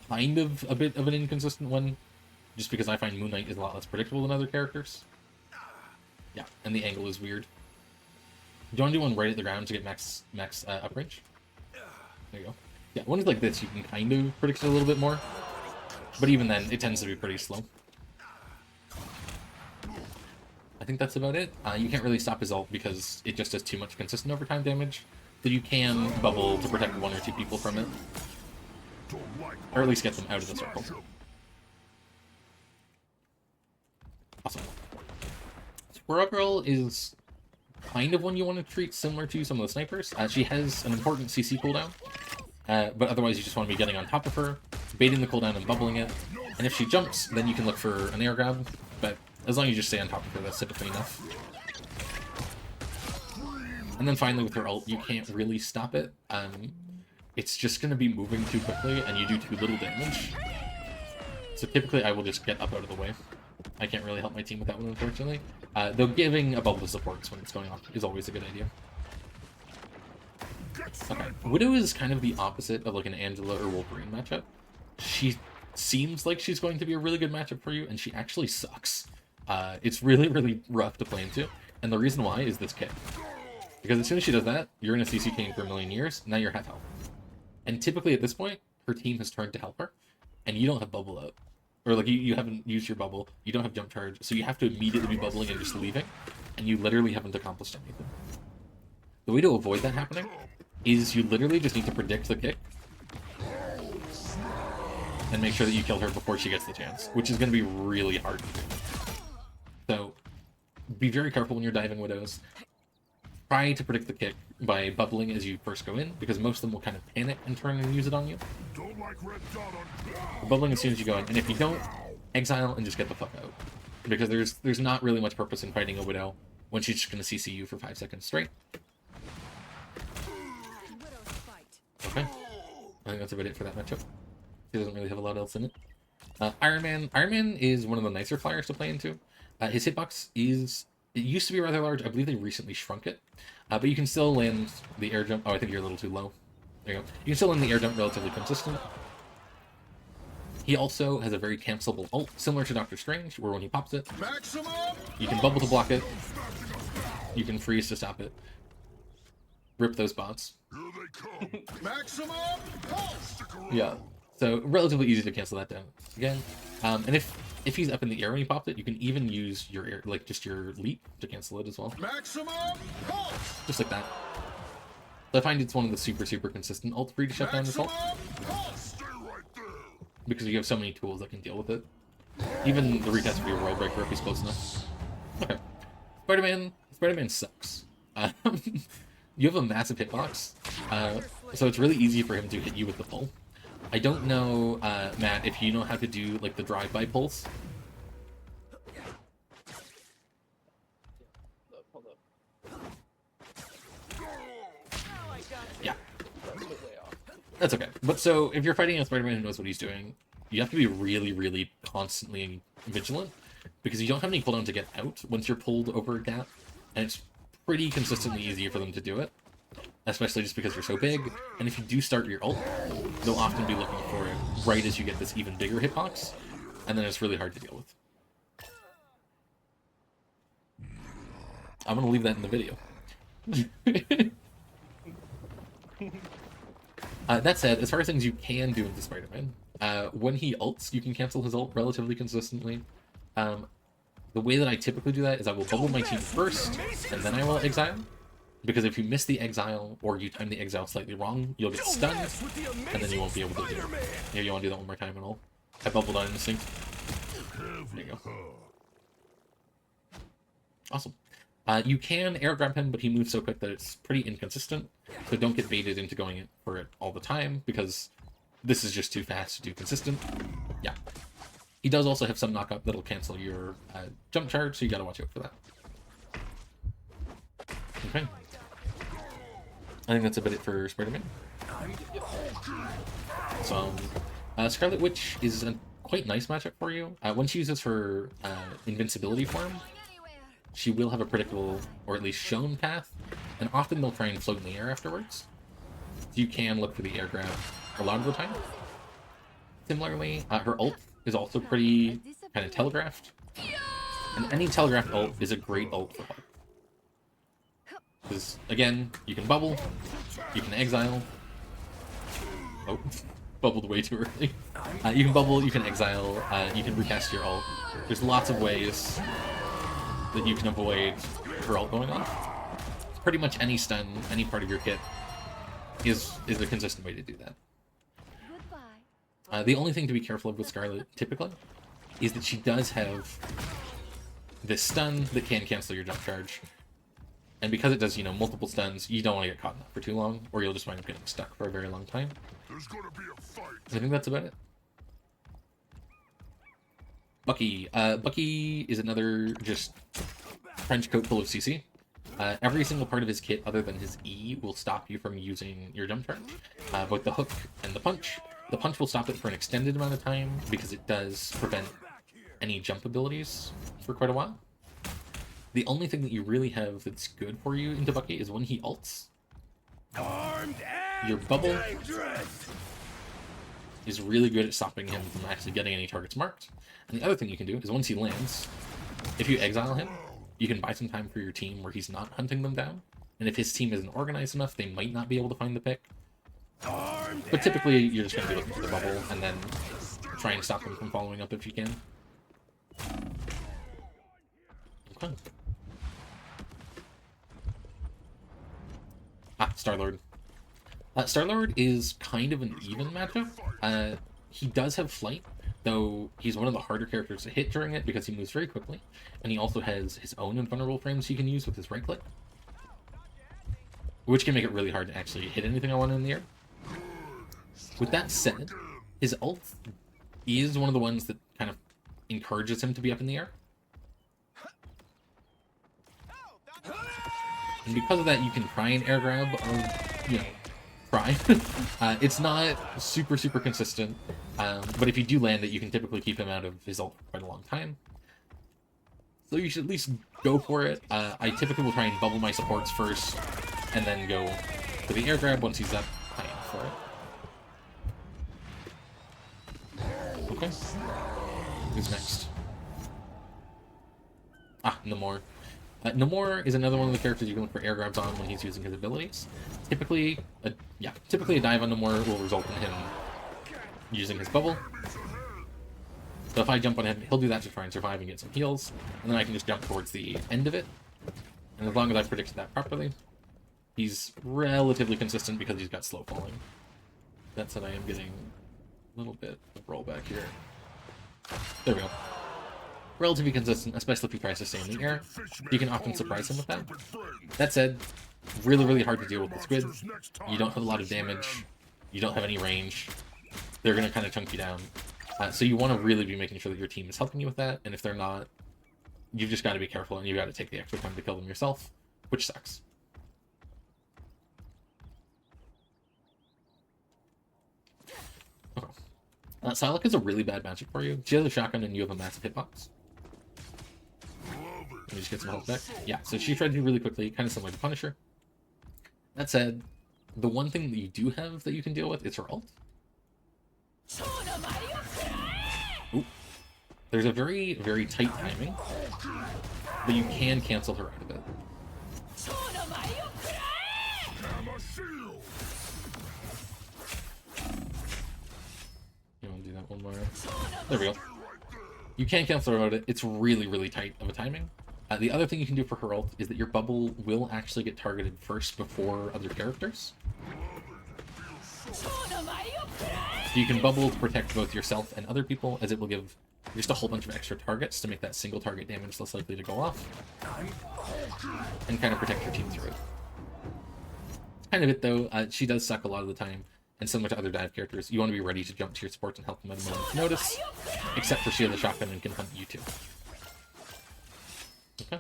kind of a bit of an inconsistent one, just because I find Moon Knight is a lot less predictable than other characters. Yeah, and the angle is weird. Do you want to do one right at the ground to get max uprange? There you go. Yeah, one is like this, you can kind of predict it a little bit more, but even then, it tends to be pretty slow. I think that's about it. You can't really stop his ult because it just does too much consistent overtime damage, so you can bubble to protect one or two people from it, or at least get them out of the circle. Awesome. Squirrel Girl is kind of one you want to treat similar to some of the snipers. She has an important CC cooldown, but otherwise you just want to be getting on top of her, baiting the cooldown and bubbling it, and if she jumps, then you can look for an air grab, but as long as you just stay on top of her, that's typically enough. And then finally with her ult, you can't really stop it. It's just going to be moving too quickly, and you do too little damage. So typically I will just get up out of the way. I can't really help my team with that one, unfortunately. Though giving a bubble to supports when it's going on is always a good idea. Okay, Widow is kind of the opposite of like an Angela or Wolverine matchup. She seems like she's going to be a really good matchup for you, and she actually sucks. It's really, really rough to play into, and the reason why is this kick. Because as soon as she does that, you're in a CC king for a million years, now you're half health. And typically at this point, her team has turned to help her, and you don't have bubble out. Or like you haven't used your bubble, you don't have jump charge, so you have to immediately be bubbling and just leaving, and you literally haven't accomplished anything. The way to avoid that happening is you literally just need to predict the kick and make sure that you kill her before she gets the chance, which is going to be really hard to do. So be very careful when you're diving Widows. Try to predict the kick by bubbling as you first go in, because most of them will kind of panic and turn and use it on you. Bubbling as soon as you go in, and if you don't, exile and just get the fuck out. Because there's not really much purpose in fighting a Widow when she's just going to CC you for 5 seconds straight. Okay, I think that's about it for that matchup. He doesn't really have a lot else in it. Iron Man is one of the nicer flyers to play into. His hitbox is... It used to be rather large. I believe they recently shrunk it. But you can still land the air jump. Oh, I think you're a little too low. There you go. You can still land the air jump relatively consistent. He also has a very cancelable ult, similar to Doctor Strange, where when he pops it, you can bubble to block it, you can freeze to stop it. Rip those bots. Yeah, so relatively easy to cancel that down again. And if he's up in the air when he popped it, you can even use your air, like just your leap to cancel it as well. Just like that. So I find it's one of the super consistent ults for you to shut down this ult, because you have so many tools that can deal with it. Even the retest for your world breaker if he's close enough. Okay, Spider-Man sucks. You have a massive hitbox, so it's really easy for him to hit you with the pull. I don't know, Matt, if you know how to do like the drive-by pulls. Yeah. That's okay. But so, if you're fighting a Spider-Man who knows what he's doing, you have to be really constantly vigilant, because you don't have any cooldown to get out once you're pulled over a gap, and it's pretty consistently easier for them to do it, especially just because you're so big. And if you do start your ult, they'll often be looking for it right as you get this even bigger hitbox, and then it's really hard to deal with. I'm gonna leave that in the video. That said, as far as things you can do into Spider-Man, when he ults, you can cancel his ult relatively consistently. The way that I typically do that is I will bubble my team first, and then I will exile. Because if you miss the exile, or you time the exile slightly wrong, you'll get stunned, and then you won't be able to do it. Yeah, you want to do that one more time and all. I bubbled on instinct. There you go. Awesome. You can air grab him, but he moves so quick that it's pretty inconsistent. So don't get baited into going for it all the time, because this is just too fast to do consistent. Yeah. He does also have some knockup that'll cancel your jump charge, so you gotta watch out for that. Okay. I think that's about it for Spiderman. So, Scarlet Witch is a quite nice matchup for you. When she uses her invincibility form, she will have a predictable, or at least shown path, and often they'll try and float in the air afterwards. So you can look for the air grab a lot of the time. Similarly, her ult is also pretty kind of telegraphed, and any telegraphed ult is a great ult for Hulk. Because, again, you can bubble, you can exile. Oh, bubbled way too early. You can bubble, you can exile, you can recast your ult. There's lots of ways that you can avoid her ult going off. Pretty much any stun, any part of your kit is a consistent way to do that. The only thing to be careful of with Scarlet, typically, is that she does have this stun that can cancel your jump charge. And because it does, you know, multiple stuns, you don't want to get caught in that for too long, or you'll just wind up getting stuck for a very long time. There's gonna be a fight. I think that's about it. Bucky. Bucky is another just trench coat full of CC. Every single part of his kit, other than his E, will stop you from using your jump charge. Both the hook and the punch. The punch will stop it for an extended amount of time, because it does prevent any jump abilities for quite a while. The only thing that you really have that's good for you into Bucky is when he ults. Your bubble is really good at stopping him from actually getting any targets marked. And the other thing you can do is once he lands, if you exile him, you can buy some time for your team where he's not hunting them down. And if his team isn't organized enough, they might not be able to find the pick. But typically, you're just going to be looking for the bubble and then try and stop them from following up if you can. Okay. Starlord. Starlord is kind of an even matchup. He does have flight, though he's one of the harder characters to hit during it because he moves very quickly, and he also has his own invulnerable frames he can use with his right click, which can make it really hard to actually hit anything I want in the air. With that said, his ult is one of the ones that kind of encourages him to be up in the air. And because of that, you can try and air grab, or, you know, try. It's not super consistent, but if you do land it, you can typically keep him out of his ult for quite a long time. So you should at least go for it. I typically will try and bubble my supports first, and then go for the air grab once he's up high enough for it. Okay. Who's next? Namor. Namor is another one of the characters you can look for air grabs on when he's using his abilities. Typically a dive on Namor will result in him using his bubble. So if I jump on him, he'll do that to try and survive and get some heals, and then I can just jump towards the end of it. And as long as I predicted that properly, he's relatively consistent because he's got slow falling. That said, I am getting a little bit of rollback here. There we go. Relatively consistent, especially if he tries to stay in the air. You can often surprise him with that. That said, really hard to deal with the squids. You don't have a lot of damage. You don't have any range. They're going to kind of chunk you down. So you want to really be making sure that your team is helping you with that, and if they're not, you've just got to be careful, and you've got to take the extra time to kill them yourself, which sucks. Okay. Psylock is a really bad matchup for you. She has a shotgun, and you have a massive hitbox. Let me just get some health back. Yeah, so she tried to do really quickly, kind of similar to Punisher. That said, the one thing that you do have that you can deal with is her ult. Ooh. There's a very tight timing, but you can cancel her out of it. You want to do that one more? There we go. You can cancel out it. It's really, really tight of a timing. The other thing you can do for her ult is that your bubble will actually get targeted first before other characters. So you can bubble to protect both yourself and other people, as it will give just a whole bunch of extra targets to make that single target damage less likely to go off, and kind of protect your team through it. Kind of it though. She does suck a lot of the time, and similar to other dive characters, you want to be ready to jump to your supports and help them at a moment's notice, except for she has a shotgun and can hunt you too. Okay.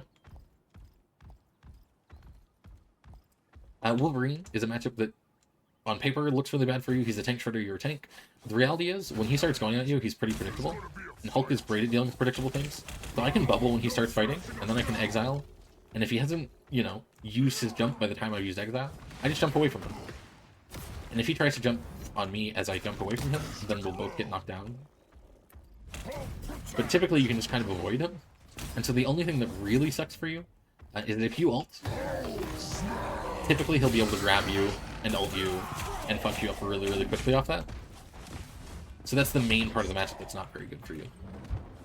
Wolverine is a matchup that, on paper, looks really bad for you. He's a tank shredder, you're a tank. The reality is, when he starts going at you, he's pretty predictable. And Hulk is great at dealing with predictable things. So I can bubble when he starts fighting, and then I can exile. And if he hasn't, you know, used his jump by the time I've used exile, I just jump away from him. And if he tries to jump on me as I jump away from him, then we'll both get knocked down. But typically you can just kind of avoid him. And so the only thing that really sucks for you is that if you ult, typically he'll be able to grab you and ult you and fuck you up really, really quickly off that. So that's the main part of the matchup that's not very good for you.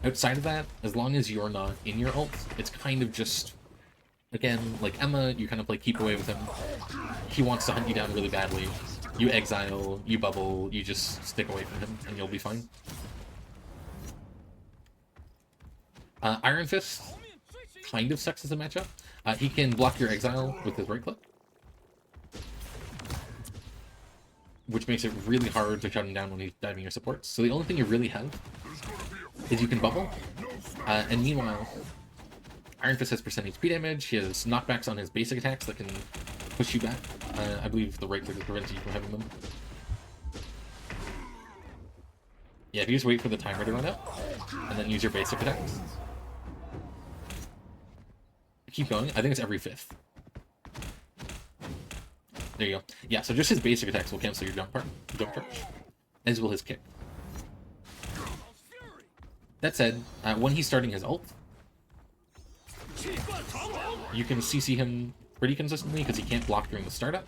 Outside of that, as long as you're not in your ult, it's kind of just, again, like Emma, you kind of play keep away with him. He wants to hunt you down really badly. You exile, you bubble, you just stick away from him and you'll be fine. Ironfist kind of sucks as a matchup. He can block your exile with his right click, which makes it really hard to shut him down when he's diving your supports. So the only thing you really have is you can bubble, and meanwhile, Ironfist has percent HP damage. He has knockbacks on his basic attacks that can push you back. I believe the right click prevents you from having them. Yeah, if you just wait for the timer to run out, and then use your basic attacks. Keep going. I think it's every 5th. There you go. Yeah, so just his basic attacks will cancel your jump charge, as will his kick. That said, when he's starting his ult, you can CC him pretty consistently because he can't block during the startup.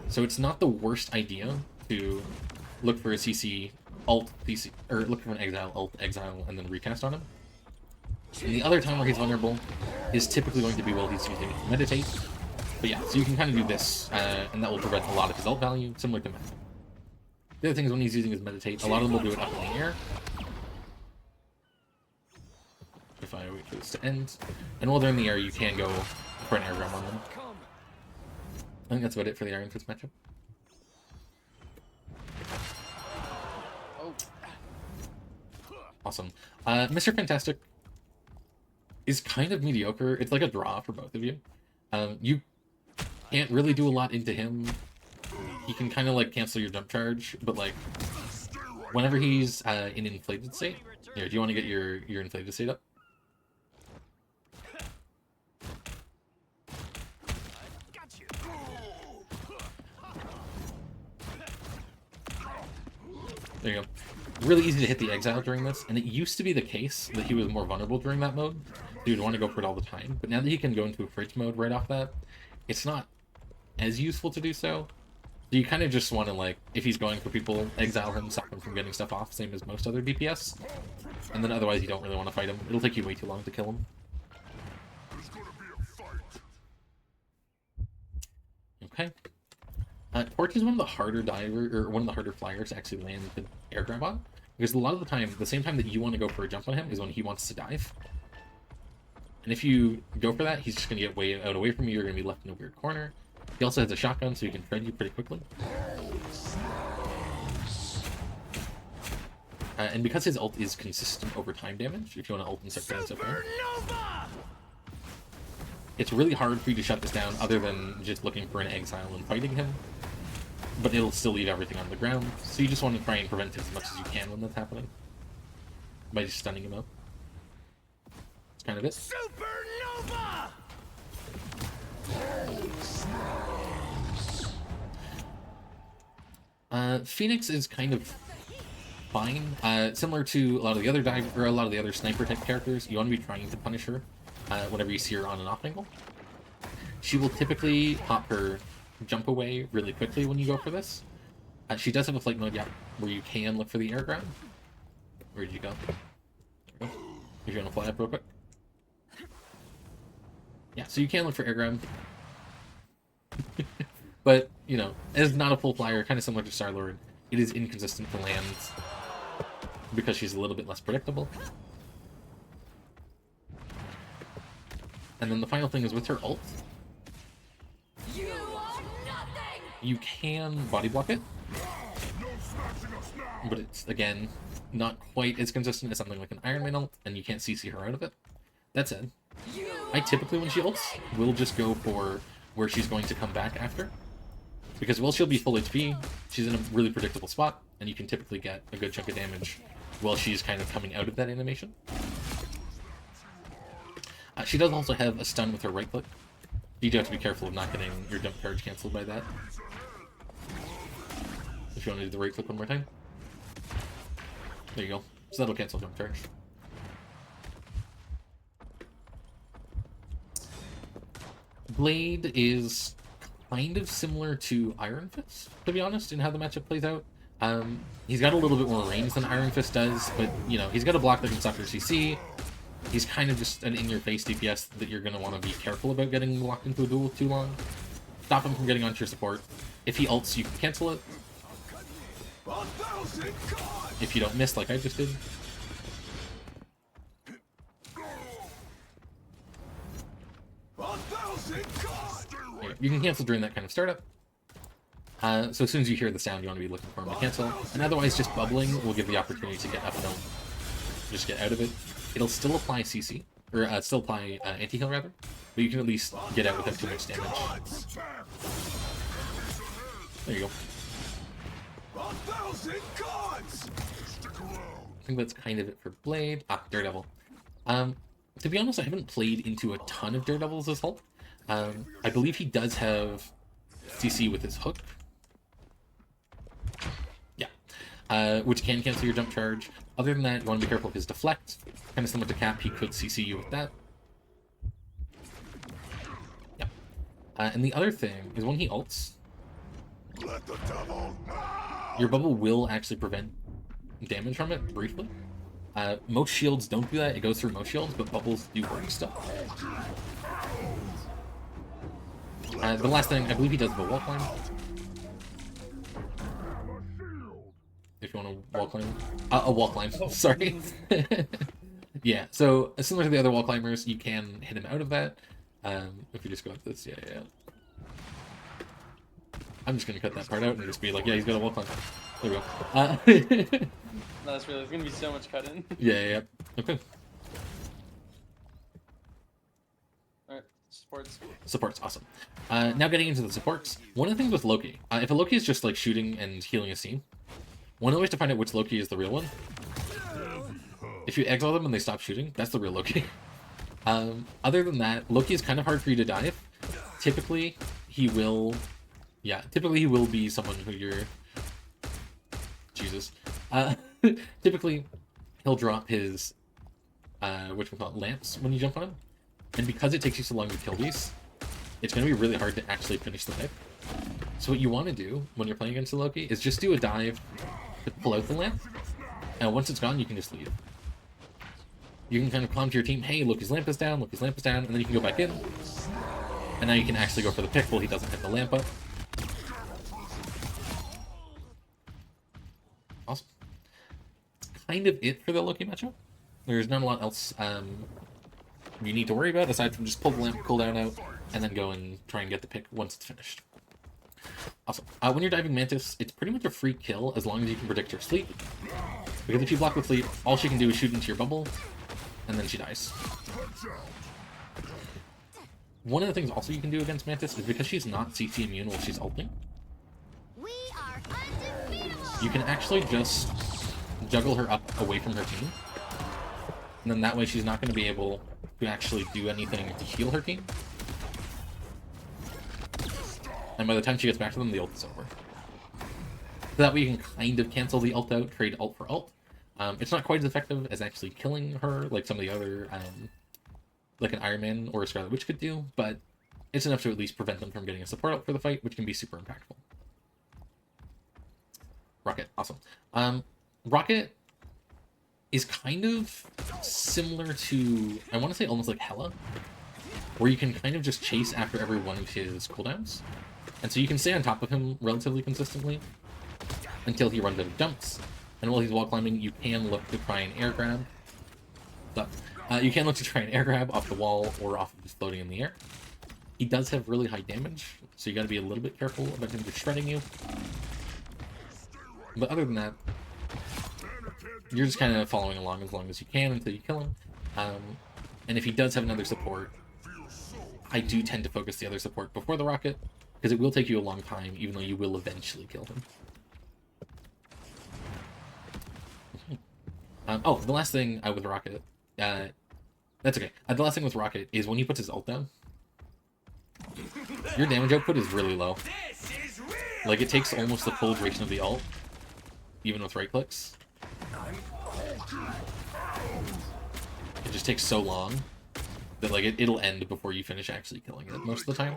So it's not the worst idea to look for a CC, ult, CC, or look for an exile, ult, exile, and then recast on him. And the other time where he's vulnerable is typically going to be while he's using Meditate. But yeah, so you can kind of do this, and that will prevent a lot of his ult value, similar to Magic. The other thing is when he's using his Meditate, a lot of them will do it up in the air. If I wait for this to end. And while they're in the air, you can go for an airgram on them. I think that's about it for the Ironfist matchup. Awesome. Mr. Fantastic is kind of mediocre. It's like a draw for both of you. You can't really do a lot into him. He can kind of like cancel your jump charge, but like whenever he's in inflated state, here, do you want to get your inflated state up? There you go. Really easy to hit the exile during this, and it used to be the case that he was more vulnerable during that mode. So you'd want to go for it all the time, but now that he can go into a fridge mode right off that, it's not as useful to do so. So you kind of just want to, like, if he's going for people, exile him, stop him from getting stuff off, same as most other DPS. And then otherwise you don't really want to fight him. It'll take you way too long to kill him. Okay. Torch is one of the harder one of the harder flyers to actually land the air grab on, because a lot of the time, the same time that you want to go for a jump on him is when he wants to dive. And if you go for that, he's just going to get way out away from you. You're going to be left in a weird corner. He also has a shotgun, so he can shred you pretty quickly. And because his ult is consistent over time damage, if you want to ult and start getting stuff in, it's really hard for you to shut this down other than just looking for an exile and fighting him. But it'll still leave everything on the ground, so you just want to try and prevent it as much as you can when that's happening. By just stunning him out. That's kind of it. Supernova! Pheonix is kind of fine. Similar to a lot of the other sniper type characters, you want to be trying to punish her whenever you see her on an off angle. She will typically pop her jump away really quickly when you go for this. She does have a flight mode, yeah, where you can look for the air grab. Where did you go? if you want to fly up real quick. Yeah, so you can look for air grab. But, you know, as not a full flyer, kind of similar to Starlord, it is inconsistent to land because she's a little bit less predictable. And then the final thing is with her ult, you can body block it, but it's, again, not quite as consistent as something like an Iron Man ult, and you can't CC her out of it. That said, I typically, when she ults, will just go for where she's going to come back after. Because while she'll be full HP, she's in a really predictable spot, and you can typically get a good chunk of damage while she's kind of coming out of that animation. She does also have a stun with her right click. You do have to be careful of not getting your jump charge cancelled by that. If you want to do the right click one more time. There you go. So that'll cancel jump charge. Blade is kind of similar to Ironfist, to be honest, in how the matchup plays out. He's got a little bit more range than Ironfist does, but, you know, he's got a block that can suck your CC. He's kind of just an in-your-face DPS that you're going to want to be careful about getting locked into a duel too long. Stop him from getting onto your support. If he ults, you can cancel it. If you don't miss, like I just did. You can cancel during that kind of startup. So as soon as you hear the sound, you want to be looking for him to cancel. And otherwise, just bubbling will give the opportunity to get up and just get out of it. It'll still apply CC, or still apply anti-heal rather, but you can at least get out without too much damage. There you go. I think that's kind of it for Blade. Daredevil. To be honest, I haven't played into a ton of Daredevil's this Hulk. I believe he does have CC with his hook. Yeah. Which can cancel your jump charge. Other than that, you want to be careful of his deflect. Kind of similar to Cap, he could CC you with that. Yeah. And the other thing is when he ults, your bubble will actually prevent damage from it, briefly. Most shields don't do that, it goes through most shields, but bubbles do work still. The last thing, I believe he does the wall climb. If you want to wall climb. A wall climb, sorry. Yeah, so similar to the other wall climbers, you can hit him out of that. If you just go like this, yeah. I'm just going to cut that part out and just be like, yeah, he's got a wall climb. There we go. No, that's really, there's gonna be so much cut in. Yeah. Okay. Alright, supports. Supports, awesome. Now getting into the supports. One of the things with Loki, if a Loki is just like shooting and healing a scene, one of the ways to find out which Loki is the real one, if you exile them and they stop shooting, that's the real Loki. Other than that, Loki is kind of hard for you to dive. Typically, he will be someone who you're... Jesus. Typically, he'll drop his, lamps when you jump on him. And because it takes you so long to kill these, it's going to be really hard to actually finish the pick. So what you want to do when you're playing against a Loki is just do a dive to pull out the lamp. And once it's gone, you can just leave. You can kind of climb to your team, hey, Loki's lamp is down, and then you can go back in. And now you can actually go for the pick while he doesn't hit the lamp up. Awesome. Kind of it for the Loki matchup. There's not a lot else you need to worry about aside from just pull the lamp cooldown out and then go and try and get the pick once it's finished. Awesome. When you're diving Mantis, it's pretty much a free kill as long as you can predict her sleep. Because if you block with sleep, all she can do is shoot into your bubble, and then she dies. One of the things also you can do against Mantis is because she's not CC immune while she's ulting, you can actually just juggle her up away from her team. And then that way she's not going to be able to actually do anything to heal her team. And by the time she gets back to them, the ult is over. So that way you can kind of cancel the ult out, trade ult for ult. It's not quite as effective as actually killing her, like some of the other, like an Iron Man or a Scarlet Witch could do, but it's enough to at least prevent them from getting a support ult for the fight, which can be super impactful. Rocket, awesome. Rocket is kind of similar to, I want to say almost like Hela, where you can kind of just chase after every one of his cooldowns. And so you can stay on top of him relatively consistently until he runs out of jumps. And while he's wall climbing, you can look to try and air grab. You can look to try and air grab off the wall or off of just floating in the air. He does have really high damage, so you gotta be a little bit careful about him just shredding you. But other than that, you're just kind of following along as long as you can until you kill him. And if he does have another support, I do tend to focus the other support before the rocket, because it will take you a long time, even though you will eventually kill him. Oh, the last thing with Rocket, that's okay. The last thing with Rocket is when he puts his ult down, your damage output is really low. Like, it takes almost the full duration of the ult, even with right clicks. It just takes so long that, like, it'll end before you finish actually killing it most of the time.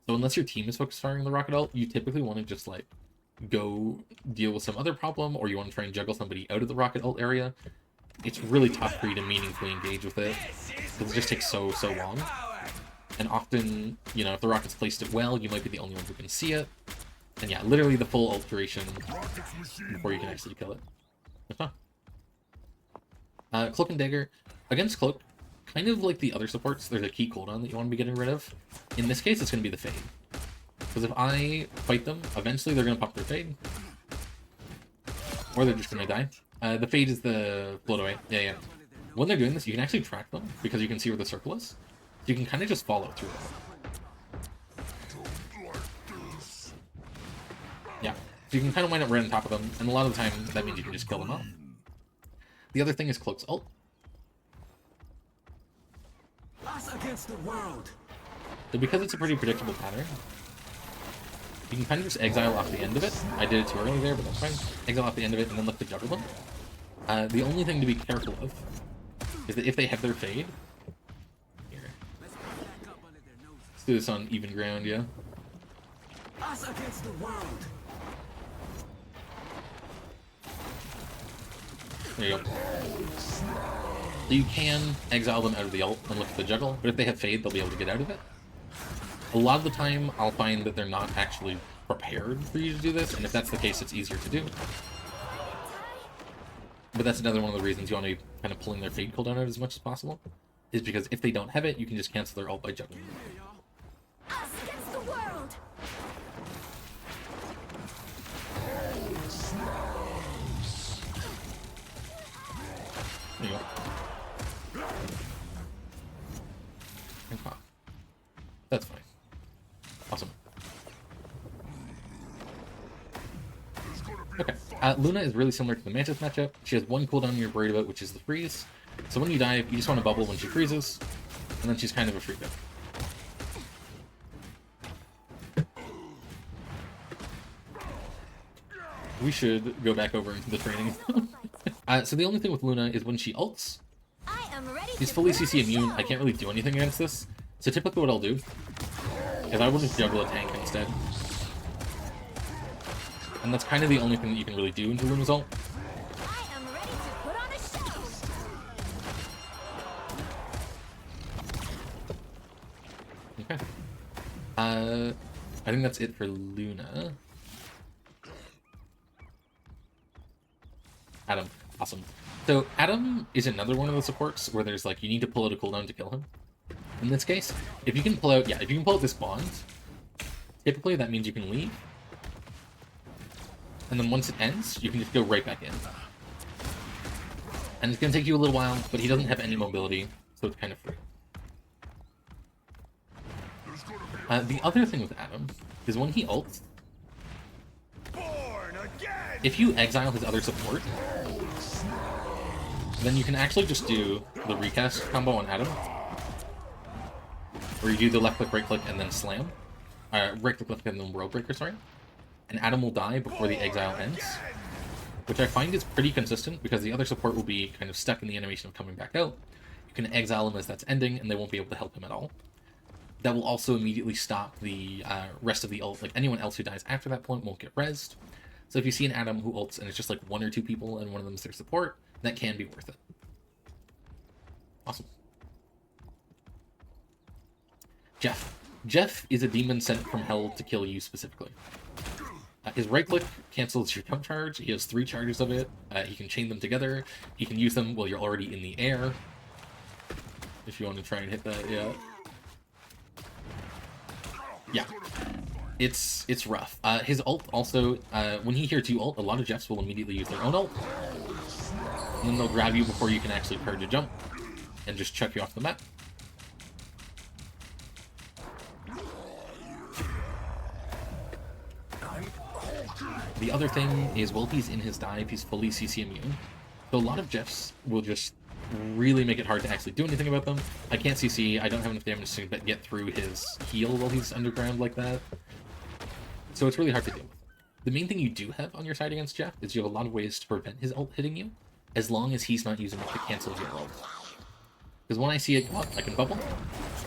So unless your team is focused firing the rocket ult, you typically want to just, like, go deal with some other problem, or you want to try and juggle somebody out of the rocket ult area. It's really tough for you to meaningfully engage with it, because it just takes so long. And often, you know, if the rocket's placed it well, you might be the only one who can see it. And yeah, literally the full ult duration before you can actually kill it. Cloak and Dagger. Against Cloak, kind of like the other supports, there's a key cooldown that you want to be getting rid of. In this case, it's going to be the Fade. Because if I fight them, eventually they're going to pop their Fade. Or they're just going to die. The Fade is the float away. Yeah. When they're doing this, you can actually track them, because you can see where the circle is. So you can kind of just follow through it. Yeah. So you can kind of wind up right on top of them, and a lot of the time, that means you can just kill them off. The other thing is Cloak's ult. Us against the world. So because it's a pretty predictable pattern, you can kind of just exile off the end of it. I did it too early there, but that's fine. Exile off the end of it and then look to juggle them. The only thing to be careful of is that if they have their Fade... Here. Let's do this on even ground, yeah? Us against the world. There you go. So you can exile them out of the ult and look at the juggle, but if they have Fade, they'll be able to get out of it. A lot of the time, I'll find that they're not actually prepared for you to do this, and if that's the case, it's easier to do. But that's another one of the reasons you want to be kind of pulling their Fade cooldown out as much as possible, is because if they don't have it, you can just cancel their ult by juggling. Us against the world. There you go. Okay. That's fine. Awesome. Okay. Luna is really similar to the Mantis matchup. She has one cooldown you're worried about, which is the freeze. So when you dive, you just want to bubble when she freezes, and then she's kind of a free bit. We should go back over into the training. So the only thing with Luna is when she ults, I am ready. she's fully CC immune. I can't really do anything against this. So typically what I'll do is I will just juggle a tank instead. And that's kind of the only thing that you can really do into Luna's ult. I am ready to put on a show. Okay. I think that's it for Luna. Adam. Awesome. So Adam is another one of the supports where there's like, you need to pull out a cooldown to kill him. In this case, if you can pull out, if you can pull out this bond, typically that means you can leave. And then once it ends, you can just go right back in. And it's going to take you a little while, but he doesn't have any mobility, so it's kind of free. The other thing with Adam is when he ults, if you exile his other support, then you can actually just do the recast combo on Adam, where you do the left click, right click, and then slam. Right click, left click, and then world breaker, sorry. And Adam will die before the exile ends, which I find is pretty consistent because the other support will be kind of stuck in the animation of coming back out. You can exile him as that's ending, and they won't be able to help him at all. That will also immediately stop the rest of the ult. Like, anyone else who dies after that point won't get rezzed. So if you see an Adam who ults and it's just like one or two people and one of them is their support, that can be worth it. Awesome. Jeff. Jeff is a demon sent from hell to kill you specifically. His right click cancels your jump charge. He has 3 charges of it. He can chain them together. He can use them while you're already in the air. If you want to try and hit that, yeah. Yeah. It's rough. His ult also, when he hears you ult, a lot of Jeffs will immediately use their own ult. And then they'll grab you before you can actually charge a jump. And just chuck you off the map. The other thing is, while he's in his dive, he's fully CC immune. So a lot of Jeffs will just really make it hard to actually do anything about them. I can't CC, I don't have enough damage to get through his heal while he's underground like that. So it's really hard to deal with. The main thing you do have on your side against Jeff is you have a lot of ways to prevent his ult hitting you, as long as he's not using it to cancel your ult. Because when I see it go up, I can bubble,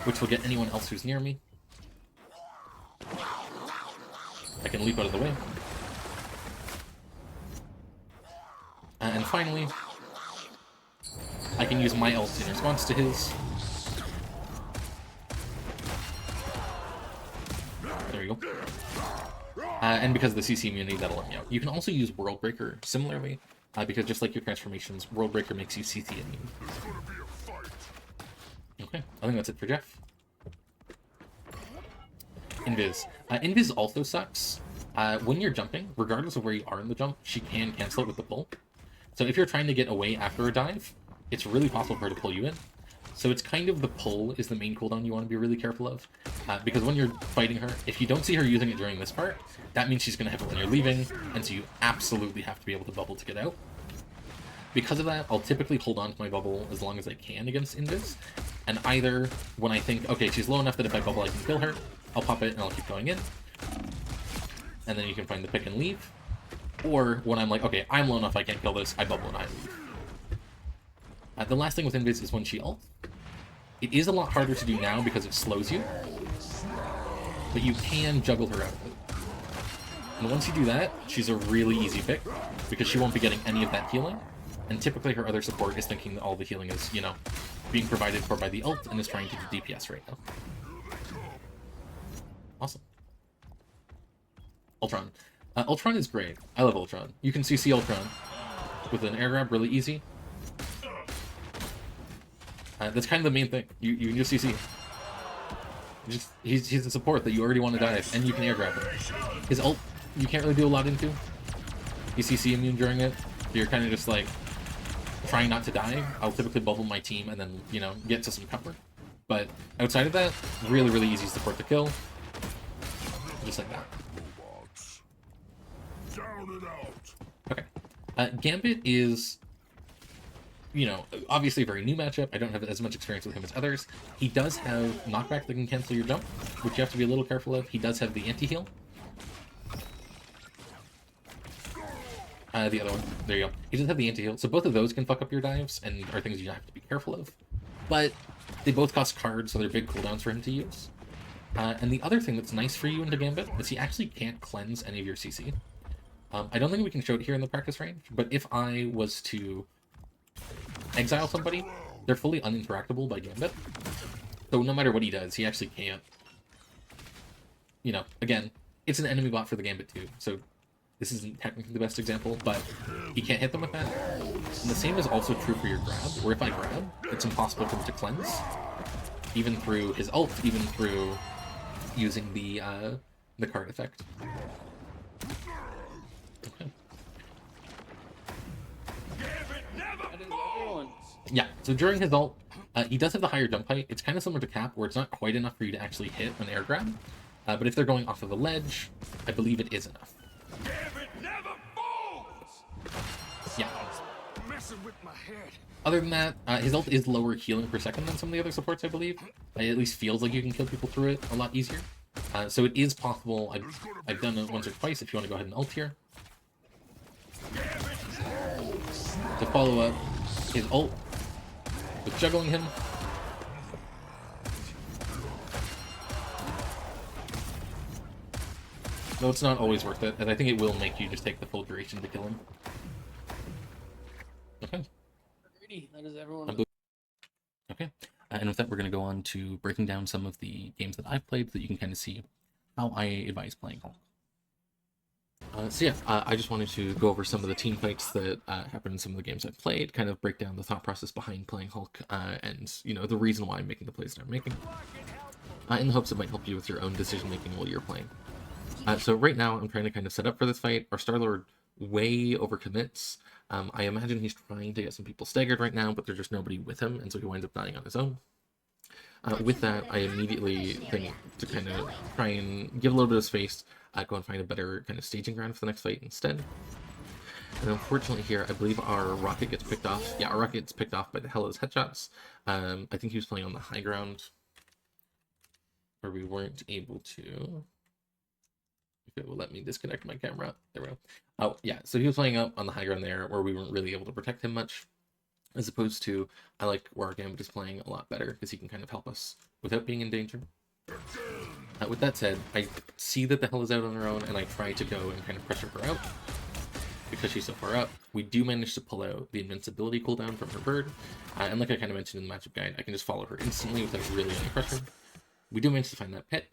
which will get anyone else who's near me. I can leap out of the way. And finally, I can use my ult in response to his. There we go. And because of the CC immunity, that'll let me out. You can also use World Breaker similarly, because just like your transformations, World Breaker makes you CC immune. Okay, I think that's it for Jeff. Invis. Invis also sucks. When you're jumping, regardless of where you are in the jump, she can cancel it with the pull. So if you're trying to get away after a dive, it's really possible for her to pull you in. So it's kind of the pull is the main cooldown you want to be really careful of. Because when you're fighting her, if you don't see her using it during this part, that means she's going to have it when you're leaving, and so you absolutely have to be able to bubble to get out. Because of that, I'll typically hold on to my bubble as long as I can against Invis, and either when I think, okay, she's low enough that if I bubble I can kill her, I'll pop it and I'll keep going in. And then you can find the pick and leave. Or when I'm like, okay, I'm low enough I can't kill this, I bubble and I leave. The last thing with Invis is when she ults. It is a lot harder to do now because it slows you, but you can juggle her out of it. And once you do that, she's a really easy pick, because she won't be getting any of that healing, and typically her other support is thinking that all the healing is, you know, being provided for by the ult and is trying to do DPS right now. Awesome. Ultron. Ultron is great. I love Ultron. You can CC Ultron with an air grab really easy. That's kind of the main thing. You can just CC. He's a support that you already want to dive, and you can air grab him. His ult, you can't really do a lot into. He's CC immune during it, so you're kind of just like trying not to die. I'll typically bubble my team and then, you know, get to some cover. But outside of that, really, really easy support to kill. Just like that. Okay. Gambit is, you know, obviously a very new matchup. I don't have as much experience with him as others. He does have knockback that can cancel your jump, which you have to be a little careful of. He does have the anti-heal. The other one. There you go. He does have the anti-heal. So both of those can fuck up your dives and are things you have to be careful of. But they both cost cards, so they're big cooldowns for him to use. And the other thing that's nice for you into Gambit is he actually can't cleanse any of your CC. I don't think we can show it here in the practice range, but if I was to exile somebody, they're fully uninteractable by Gambit. So no matter what he does, he actually can't. You know, again, it's an enemy bot for the Gambit too, so this isn't technically the best example, but he can't hit them with that. And the same is also true for your grab, where if I grab, it's impossible for him to cleanse. Even through his ult, even through using the card effect. Okay. Yeah, so during his ult, he does have the higher jump height. It's kind of similar to Cap, where it's not quite enough for you to actually hit an air grab. But if they're going off of a ledge, I believe it is enough. Yeah. Other than that, his ult is lower healing per second than some of the other supports, I believe. It at least feels like you can kill people through it a lot easier. So it is possible. I've done it once or twice if you want to go ahead and ult here. To follow up his ult with juggling him. Though it's not always worth it, and I think it will make you just take the full duration to kill him. Okay. boogie. That is everyone. Okay, and with that, we're going to go on to breaking down some of the games that I've played so that you can kind of see how I advise playing Hulk. I just wanted to go over some of the team fights that happened in some of the games I've played, kind of break down the thought process behind playing Hulk, and, you know, the reason why I'm making the plays that I'm making, in the hopes it might help you with your own decision-making while you're playing. So right now, I'm trying to kind of set up for this fight. Our Starlord way overcommits. I imagine he's trying to get some people staggered right now, but there's just nobody with him, and so he winds up dying on his own. With that, I immediately think to kind of try and give a little bit of space, go and find a better kind of staging ground for the next fight instead. And unfortunately here, I believe our rocket gets picked off. Yeah, our rocket gets picked off by the Hela's headshots. I think he was playing on the high ground, where we weren't able to... If it will let me disconnect my camera. There we go. Oh, yeah, so he was playing up on the high ground there, where we weren't really able to protect him much. As opposed to, I like where our Gambit is playing a lot better, because he can kind of help us without being in danger. With that said, I see that the Hela's out on her own, and I try to go and kind of pressure her out, because she's so far up. We do manage to pull out the invincibility cooldown from her bird, and like I kind of mentioned in the matchup guide, I can just follow her instantly without really any pressure. We do manage to find that pit,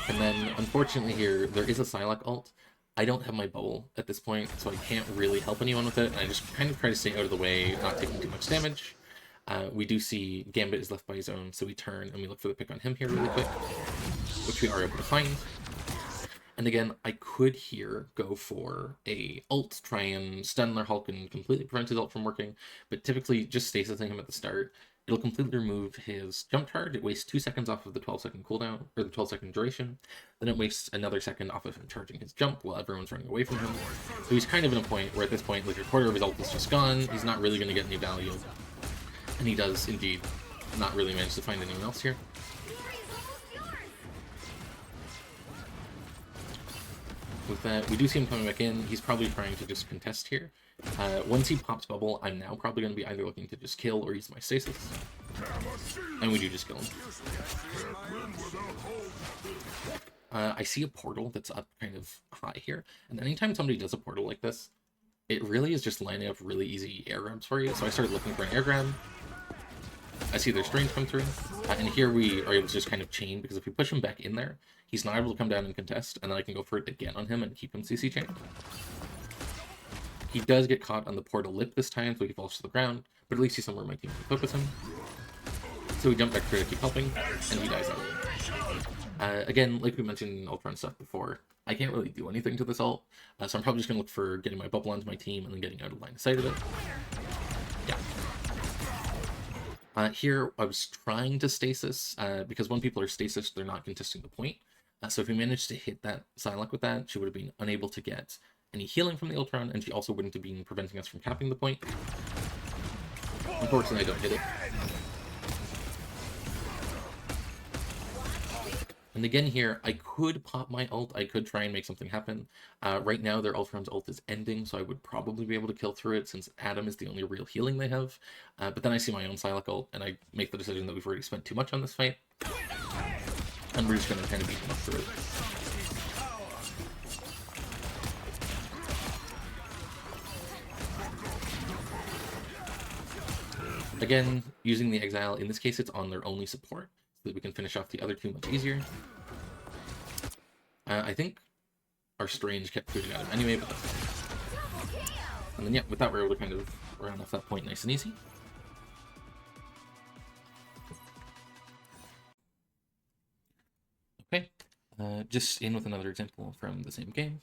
and then unfortunately here, there is a Psylock ult. I don't have my bubble at this point, so I can't really help anyone with it, and I just kind of try to stay out of the way, not taking too much damage. We do see Gambit is left by his own, so we turn and we look for the pick on him here really quick, which we are able to find. And again, I could here go for a ult, try and stun their Hulk and completely prevent his ult from working, but typically just stasising him at the start. It'll completely remove his jump charge. It wastes 2 seconds off of the 12-second cooldown, or the 12-second duration. Then it wastes another second off of him charging his jump while everyone's running away from him. So he's kind of in a point where at this point, like, a quarter of his ult is just gone. He's not really going to get any value. And he does, indeed, not really manage to find anyone else here. With that, we do see him coming back in. He's probably trying to just contest here. Once he pops bubble, I'm now probably going to be either looking to just kill or use my stasis. And we do just kill him. I see a portal that's up kind of high here. And anytime somebody does a portal like this, it really is just lining up really easy air grabs for you. So I started looking for an air grab. I see their strings come through. And here we are able to just kind of chain, because if we push him back in there, he's not able to come down and contest, and then I can go for it again on him and keep him CC chained. He does get caught on the portal lip this time, so he falls to the ground, but at least he's somewhere my team can focus him. So we jump back through to keep helping, and he dies out. Again, like we mentioned in Ultron stuff before, I can't really do anything to this ult, so I'm probably just going to look for getting my bubble onto my team and then getting out of line of sight of it. Yeah. Here, I was trying to stasis, because when people are stasis, they're not contesting the point. So if we managed to hit that Psylock with that, she would have been unable to get any healing from the Ultron, and she also wouldn't have been preventing us from capping the point. Unfortunately, I don't hit it. And again here, I could pop my ult, I could try and make something happen. Right now, their Ultron's ult is ending, so I would probably be able to kill through it, since Adam is the only real healing they have. But then I see my own Psylock ult, and I make the decision that we've already spent too much on this fight. And we're just going to kind of beat them up through it. Again, using the Exile, in this case it's on their only support, so that we can finish off the other two much easier. I think our Strange kept shooting at him anyway, but that's fine. And then yeah, with that we're able to kind of round off that point nice and easy. Okay, just in with another example from the same game.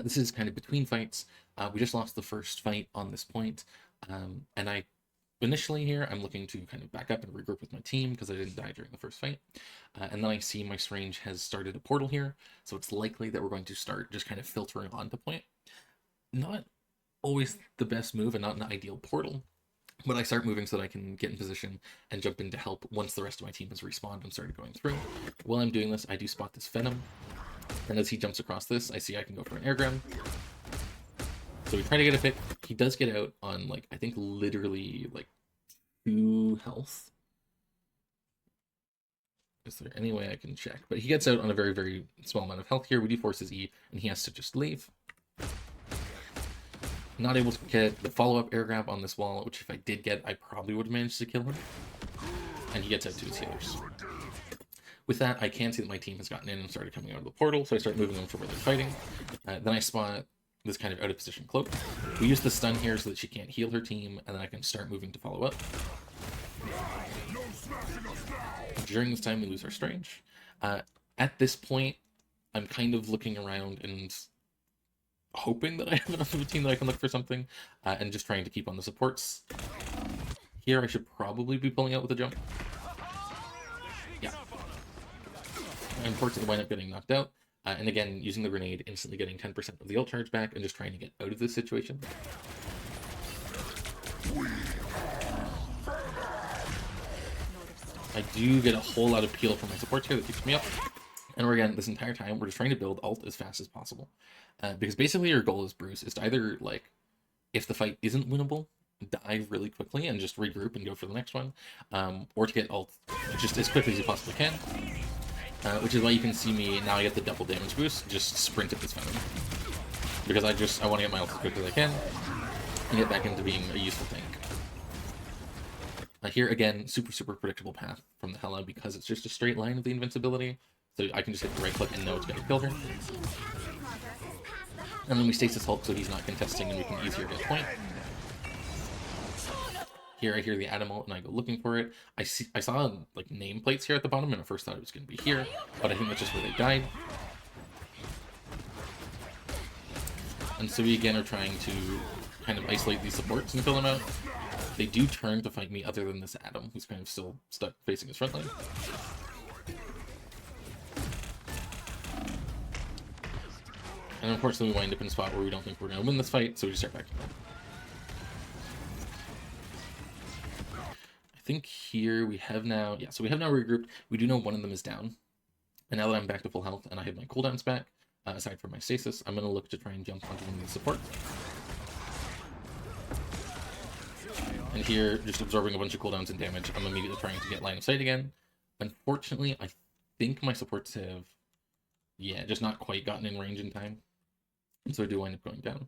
This is kind of between fights. We just lost the first fight on this point, and initially here, I'm looking to kind of back up and regroup with my team because I didn't die during the first fight. And then I see my Strange has started a portal here, so it's likely that we're going to start just kind of filtering onto point. Not always the best move and not an ideal portal, but I start moving so that I can get in position and jump in to help once the rest of my team has respawned and started going through. While I'm doing this, I do spot this Venom, and as he jumps across this, I see I can go for an air grab. So we try to get a pick. He does get out on, like, I think literally, like, 2 health. Is there any way I can check? But he gets out on a very, very small amount of health here. We do force his E, and he has to just leave. Not able to get the follow-up air grab on this wall, which if I did get, I probably would have managed to kill him. And he gets out to his healers. With that, I can see that my team has gotten in and started coming out of the portal, so I start moving them for where they're fighting. Then I spot this kind of out-of-position cloak. We use the stun here so that she can't heal her team, and then I can start moving to follow up. During this time, we lose our Strange. At this point, I'm kind of looking around and hoping that I have enough of a team that I can look for something, and just trying to keep on the supports. Here, I should probably be pulling out with a jump. Yeah. I unfortunately wind up getting knocked out. And again, using the grenade, instantly getting 10% of the ult charge back, and just trying to get out of this situation. I do get a whole lot of peel from my supports here that keeps me up. And again, this entire time, we're just trying to build ult as fast as possible. Because basically your goal as Bruce is to either, like, if the fight isn't winnable, dive really quickly and just regroup and go for the next one. Or to get ult just as quickly as you possibly can. Which is why you can see me, now I get the double damage boost, just sprint at this Venom. Because I want to get my ult as quickly as I can, and get back into being a useful tank. Here, again, super predictable path from the Hela, because it's just a straight line of the invincibility, so I can just hit the right click and know it's going to kill her. And then we stasis Hulk so he's not contesting and we can easier get point. Here I hear the Atom ult and I go looking for it. I saw like nameplates here at the bottom and at first thought it was going to be here, but I think that's just where they died. And so we again are trying to kind of isolate these supports and fill them out. They do turn to fight me other than this Atom, who's kind of still stuck facing his front line. And unfortunately we wind up in a spot where we don't think we're going to win this fight, so we just start backing up. I think here we have now, yeah, so we have now regrouped. We do know one of them is down. And now that I'm back to full health and I have my cooldowns back, aside from my stasis, I'm going to look to try and jump onto one of these supports. And here, just absorbing a bunch of cooldowns and damage, I'm immediately trying to get line of sight again. Unfortunately, I think my supports have, yeah, just not quite gotten in range in time. And so I do wind up going down.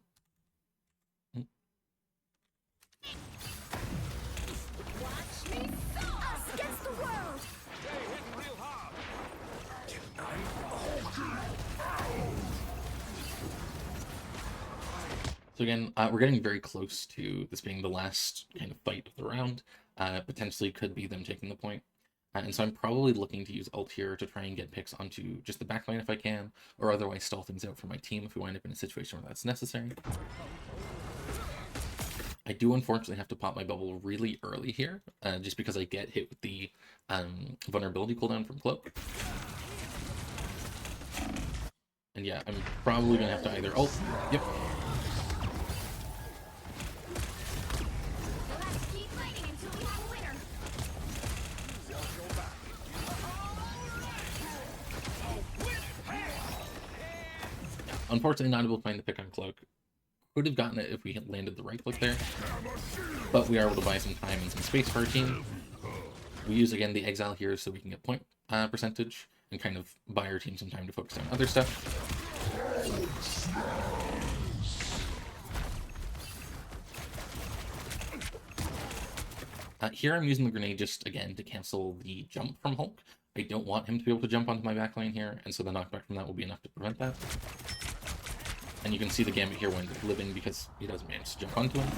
So again, we're getting very close to this being the last kind of fight of the round. Potentially could be them taking the point. And so I'm probably looking to use ult here to try and get picks onto just the backline if I can, or otherwise stall things out for my team if we wind up in a situation where that's necessary. I do unfortunately have to pop my bubble really early here, just because I get hit with the vulnerability cooldown from Cloak. And yeah, I'm probably going to have to either ult. Yep. Unfortunately, not able to find the pick on Cloak. Could have gotten it if we had landed the right click there, but we are able to buy some time and some space for our team. We use, again, the Exile here so we can get point percentage and kind of buy our team some time to focus on other stuff. Here I'm using the grenade just, again, to cancel the jump from Hulk. I don't want him to be able to jump onto my backline here, and so the knockback from that will be enough to prevent that. And you can see the Gambit here winds up living because he doesn't manage to jump onto him.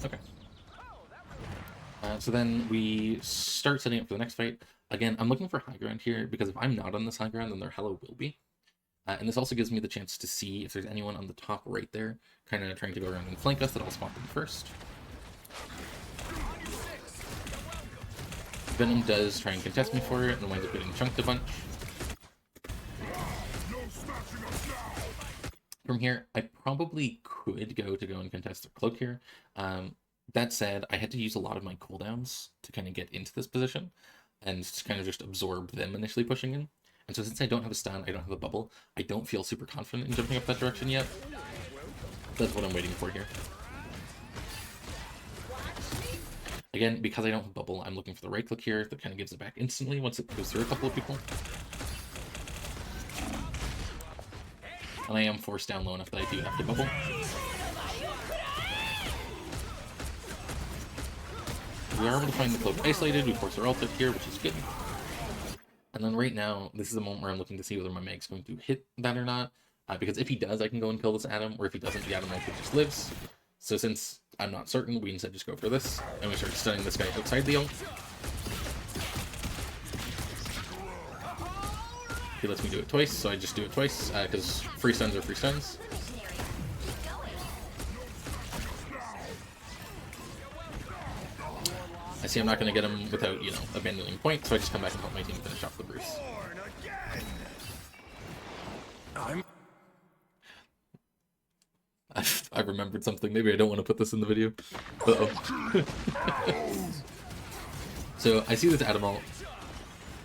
Okay. So then we start setting up for the next fight. Again, I'm looking for high ground here because if I'm not on this high ground, then their Hela will be. And this also gives me the chance to see if there's anyone on the top right there, kind of trying to go around and flank us, that I'll spot them first. Venom does try and contest me for it, and winds up getting chunked a bunch. From here, I probably could go and contest the Cloak here. That said, I had to use a lot of my cooldowns to kind of get into this position, and to kind of just absorb them initially pushing in. And so since I don't have a stun, I don't have a bubble, I don't feel super confident in jumping up that direction yet. That's what I'm waiting for here. Again, because I don't have bubble, I'm looking for the right click here that kind of gives it back instantly once it goes through a couple of people. And I am forced down low enough that I do have to bubble. We are able to find the cloak isolated, we force our ult up here, which is good. And then right now, this is the moment where I'm looking to see whether my Mag's going to hit that or not. Because if he does, I can go and kill this Atom, or if he doesn't, the Atom likely just lives. So since I'm not certain, we instead just go for this, and we start stunning this guy outside the ult. He lets me do it twice, so I just do it twice, because free stuns are free stuns. I see I'm not going to get him without, you know, abandoning point, so I just come back and help my team finish off the Bruce. I remembered something. Maybe I don't want to put this in the video. Uh-oh. So I see this Adamalt.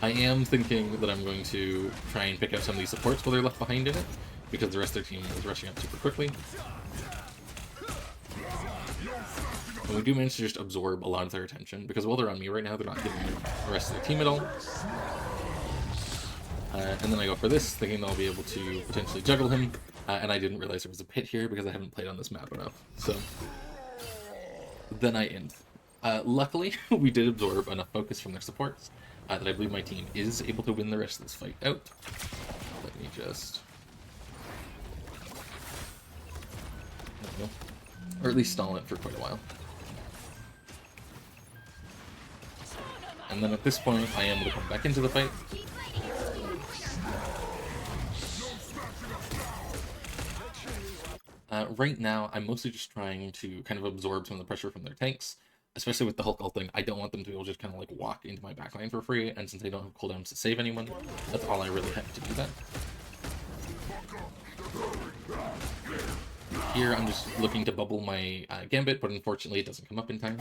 I am thinking that I'm going to try and pick out some of these supports while they're left behind in it, because the rest of their team is rushing up super quickly. And we do manage to just absorb a lot of their attention, because while they're on me right now, they're not giving the rest of the team at all. And then I go for this, thinking that I'll be able to potentially juggle him, and I didn't realize there was a pit here because I haven't played on this map enough. So then I end. Luckily, we did absorb enough focus from their supports that I believe my team is able to win the rest of this fight out. Let me just... There we go. Or at least stall it for quite a while. And then at this point, I am able to come back into the fight. Right now, I'm mostly just trying to kind of absorb some of the pressure from their tanks, especially with the Hulk ulting. I don't want them to be able to just kind of like walk into my backline for free, and since I don't have cooldowns to save anyone, that's all I really have to do that. Here, I'm just looking to bubble my Gambit, but unfortunately it doesn't come up in time.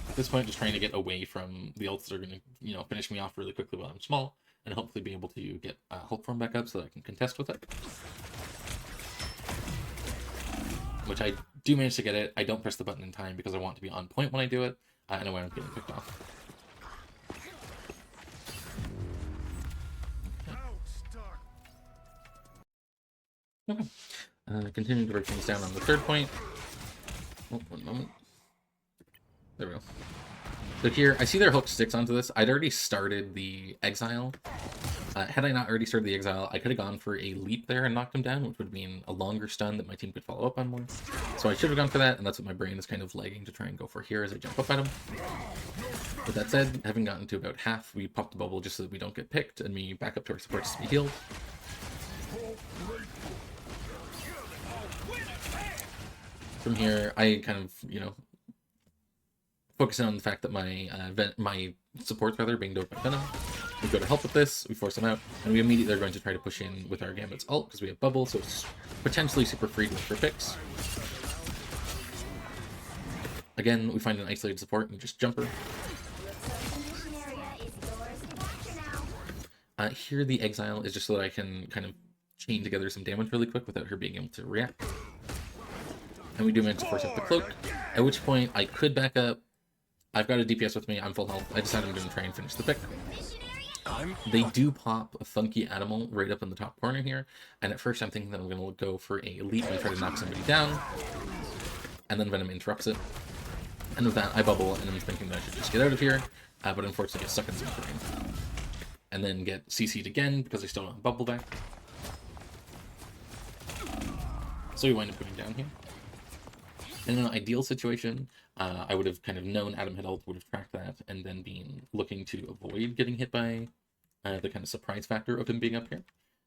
At this point, just trying to get away from the ults that are going to, you know, finish me off really quickly while I'm small, and hopefully be able to get Hulk form back up so that I can contest with it. Which I do manage to get it. I don't press the button in time because I want to be on point when I do it, and I wind up getting picked off. Okay. Continuing to break things down on the third point. Oh, one moment. There we go. So here, I see their hook sticks onto this. I'd already started the Exile. Had I not already started the Exile, I could have gone for a leap there and knocked him down, which would mean a longer stun that my team could follow up on more. So I should have gone for that, and that's what my brain is kind of lagging to try and go for here as I jump up at him. With that said, having gotten to about half, we pop the bubble just so that we don't get picked, and we back up to our supports to be healed. From here, I kind of, you know, focusing on the fact that my supports rather being doped by Venom. We go to help with this, we force them out, and we immediately are going to try to push in with our Gambit's ult because we have bubble, so it's potentially super free to look for picks. Again, we find an isolated support and we just jump her. Here the Exile is just so that I can kind of chain together some damage really quick without her being able to react. And we do manage to force out the cloak, at which point I could back up. I've got a DPS with me, I'm full health. I decided I'm going to try and finish the pick. They do pop a funky animal right up in the top corner here, and at first I'm thinking that I'm going to go for a leap and try to knock somebody down, and then Venom interrupts it. And with that, I bubble, and I'm thinking that I should just get out of here, but unfortunately get stuck in some terrain. And then get CC'd again, because I still don't have bubble back. So we wind up going down here. In an ideal situation, I would have kind of known Adam had ult, would have tracked that, and then been looking to avoid getting hit by the kind of surprise factor of him being up here.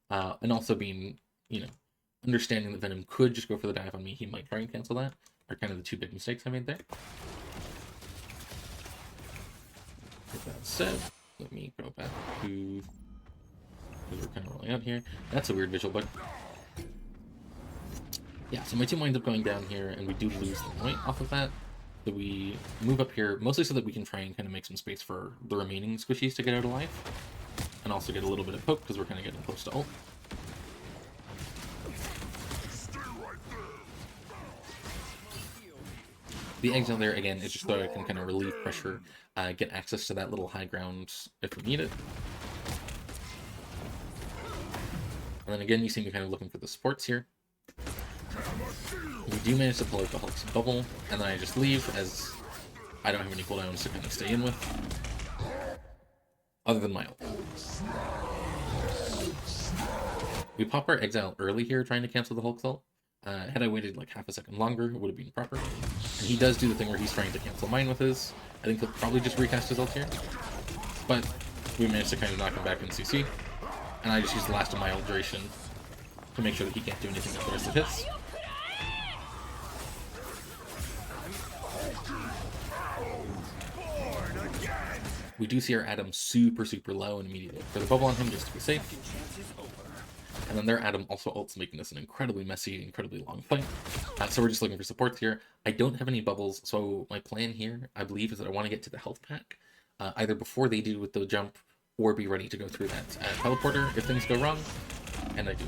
And also being, you know, understanding that Venom could just go for the dive on me, he might try and cancel that, are kind of the two big mistakes I made there. With that said, let me go back to... because we're kind of rolling out here. That's a weird visual bug. Yeah, so my team winds up going down here, and we do lose the point off of that. that we move up here, mostly so that we can try and kind of make some space for the remaining squishies to get out alive. And also get a little bit of poke, because we're kind of getting close to ult. The exile there, again, is just so I can kind of relieve pressure, get access to that little high ground if we need it. And then again, you see me kind of looking for the supports here. We do manage to pull out the Hulk's bubble, and then I just leave, as I don't have any cooldowns to kind of stay in with. Other than my ult. We pop our exile early here, trying to cancel the Hulk's ult. Had I waited like half a second longer, it would have been proper. And he does do the thing where he's trying to cancel mine with his. I think he'll probably just recast his ult here. But we managed to kind of knock him back in CC. And I just used the last of my ult duration to make sure that he can't do anything with the rest of his. We do see our Adam super low and immediately for the bubble on him just to be safe. And then their Adam also ults, making this an incredibly messy, incredibly long fight. So we're just looking for supports here. I don't have any bubbles, so my plan here, I believe, is that I want to get to the health pack, either before they do with the jump, or be ready to go through that teleporter if things go wrong, and I do.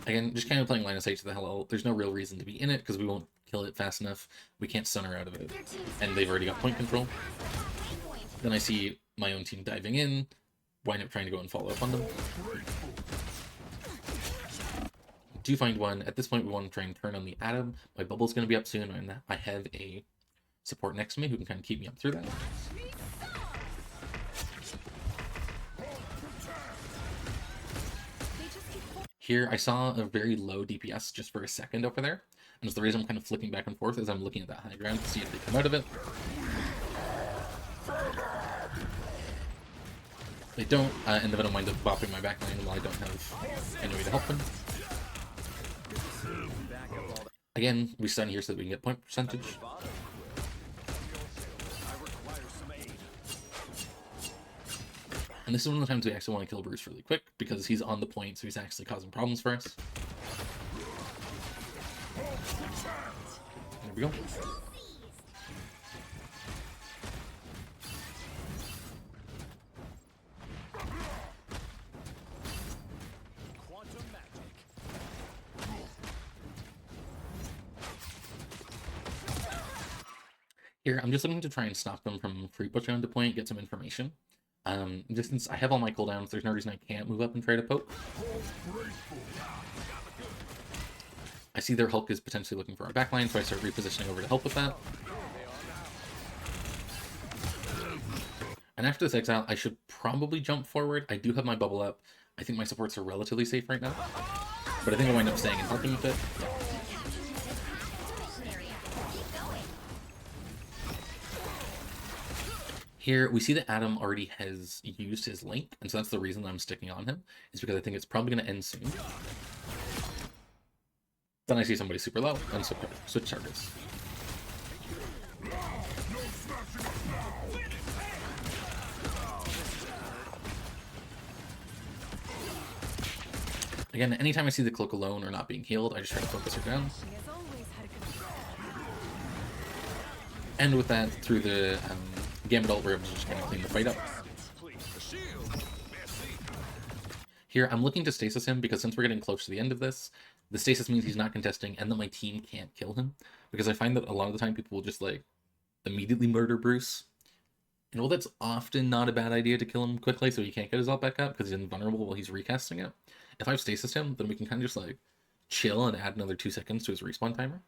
Again, just kind of playing line of sight to the Hela ult. There's no real reason to be in it, because we won't kill it fast enough. We can't stun her out of it, and they've already got point control. Then I see my own team diving in, wind up trying to go and follow up on them. Do find one. At this point, we want to try and turn on the Adam. My bubble's going to be up soon, and I have a support next to me who can kind of keep me up through that. Here, I saw a very low DPS just for a second over there, and it's the reason I'm kind of flicking back and forth as I'm looking at that high ground to see if they come out of it. They don't, and the Venom wind up bopping my backline while I don't have any way to help them. Again, we stun here so that we can get point percentage. And this is one of the times we actually want to kill Bruce really quick, because he's on the point, so he's actually causing problems for us. There we go. Here, I'm just looking to try and stop them from free pushing onto point, get some information. Just since I have all my cooldowns, there's no reason I can't move up and try to poke. I see their Hulk is potentially looking for our backline, so I start repositioning over to help with that. And after this exile, I should probably jump forward. I do have my bubble up. I think my supports are relatively safe right now. But I think I'll wind up staying and helping with it. Here, we see that Adam already has used his link, and so that's the reason I'm sticking on him, is because I think it's probably going to end soon. Then I see somebody super low, and switch targets. Again, anytime I see the cloak alone or not being healed, I just try to focus her down. And with that, through the Gambit ult, we're able to just kind of clean the fight up. Here, I'm looking to stasis him, because since we're getting close to the end of this, the stasis means he's not contesting, and that my team can't kill him. Because I find that a lot of the time people will just, like, immediately murder Bruce. And while that's often not a bad idea to kill him quickly so he can't get his ult back up, because he's invulnerable while he's recasting it, if I've stasis him, then we can kind of just, like, chill and add another 2 seconds to his respawn timer.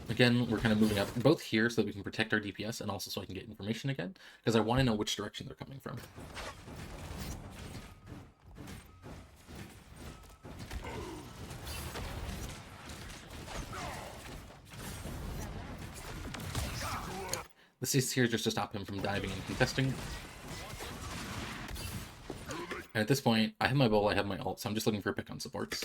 Again, we're kind of moving up both here so that we can protect our DPS and also so I can get information again, because I want to know which direction they're coming from. The stasis here is just to stop him from diving and contesting. And at this point, I have my bowl, I have my ult, so I'm just looking for a pick on supports.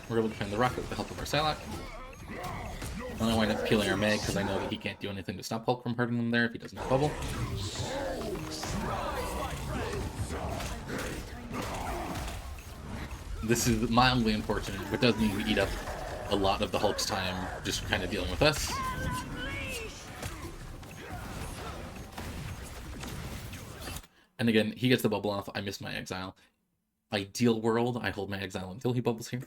We're able to find the rocket with the help of our Psylock. And I wind up peeling our Mag because I know that he can't do anything to stop Hulk from hurting them there if he doesn't have bubble. This is mildly unfortunate, but does mean we eat up a lot of the Hulk's time just kind of dealing with us. And again, he gets the bubble off. I miss my exile. Ideal world, I hold my exile until he bubbles here.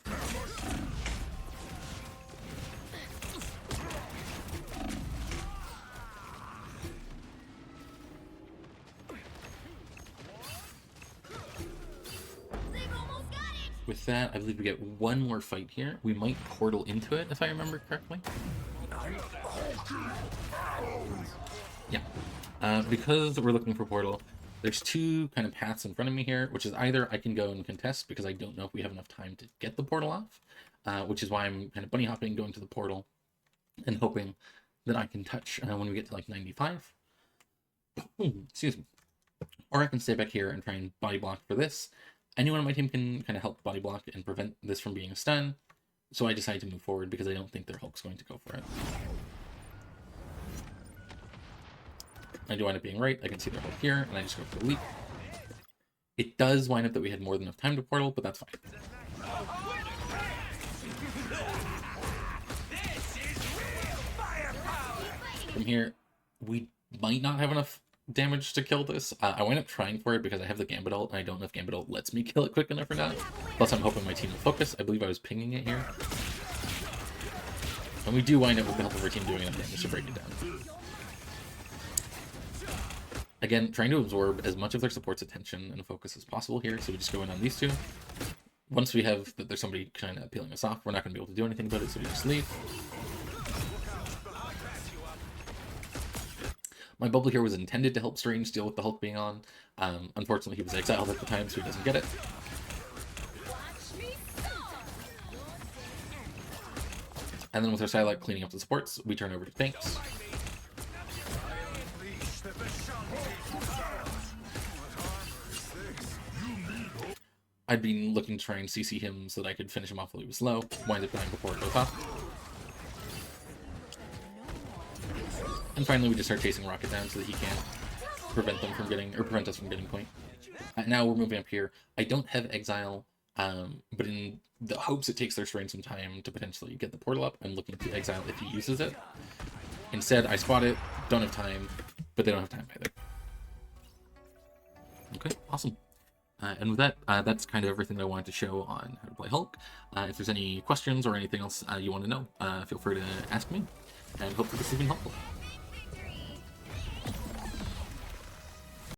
With that, I believe we get one more fight here. We might portal into it, if I remember correctly. Yeah. Because we're looking for portal, there's two kind of paths in front of me here, which is either I can go and contest because I don't know if we have enough time to get the portal off, which is why I'm kind of bunny hopping, going to the portal, and hoping that I can touch when we get to like 95. Excuse me. Or I can stay back here and try and body block for this. Anyone on my team can kind of help body block and prevent this from being a stun, so I decided to move forward because I don't think their Hulk's going to go for it. I do wind up being right. I can see their Hulk here, and I just go for the leap. It does wind up that we had more than enough time to portal, but that's fine. From here, we might not have enough damage to kill this. I wind up trying for it because I have the Gambit ult, and I don't know if Gambit ult lets me kill it quick enough or not. Plus, I'm hoping my team will focus. I believe I was pinging it here. And we do wind up with the help of our team doing enough damage to break it down. Again, trying to absorb as much of their support's attention and focus as possible here, so we just go in on these two. Once we have that there's somebody kind of peeling us off, we're not going to be able to do anything about it, so we just leave. My bubble here was intended to help Strange deal with the Hulk being on. Unfortunately, he was exiled at the time, so he doesn't get it. And then with our Psylock cleaning up the supports, we turn over to tanks. I'd been looking to try and CC him so that I could finish him off while he was low. Wind up dying before it goes off. And finally, we just start chasing Rocket down so that he can't prevent them from getting, or prevent us from getting point. Now we're moving up here. I don't have exile, but in the hopes it takes their Strange some time to potentially get the portal up, I'm looking to exile if he uses it. Instead, I spot it, don't have time, but they don't have time either. Okay, awesome. And with that, that's kind of everything that I wanted to show on how to play Hulk. If there's any questions or anything else you want to know, feel free to ask me, and hopefully this has been helpful.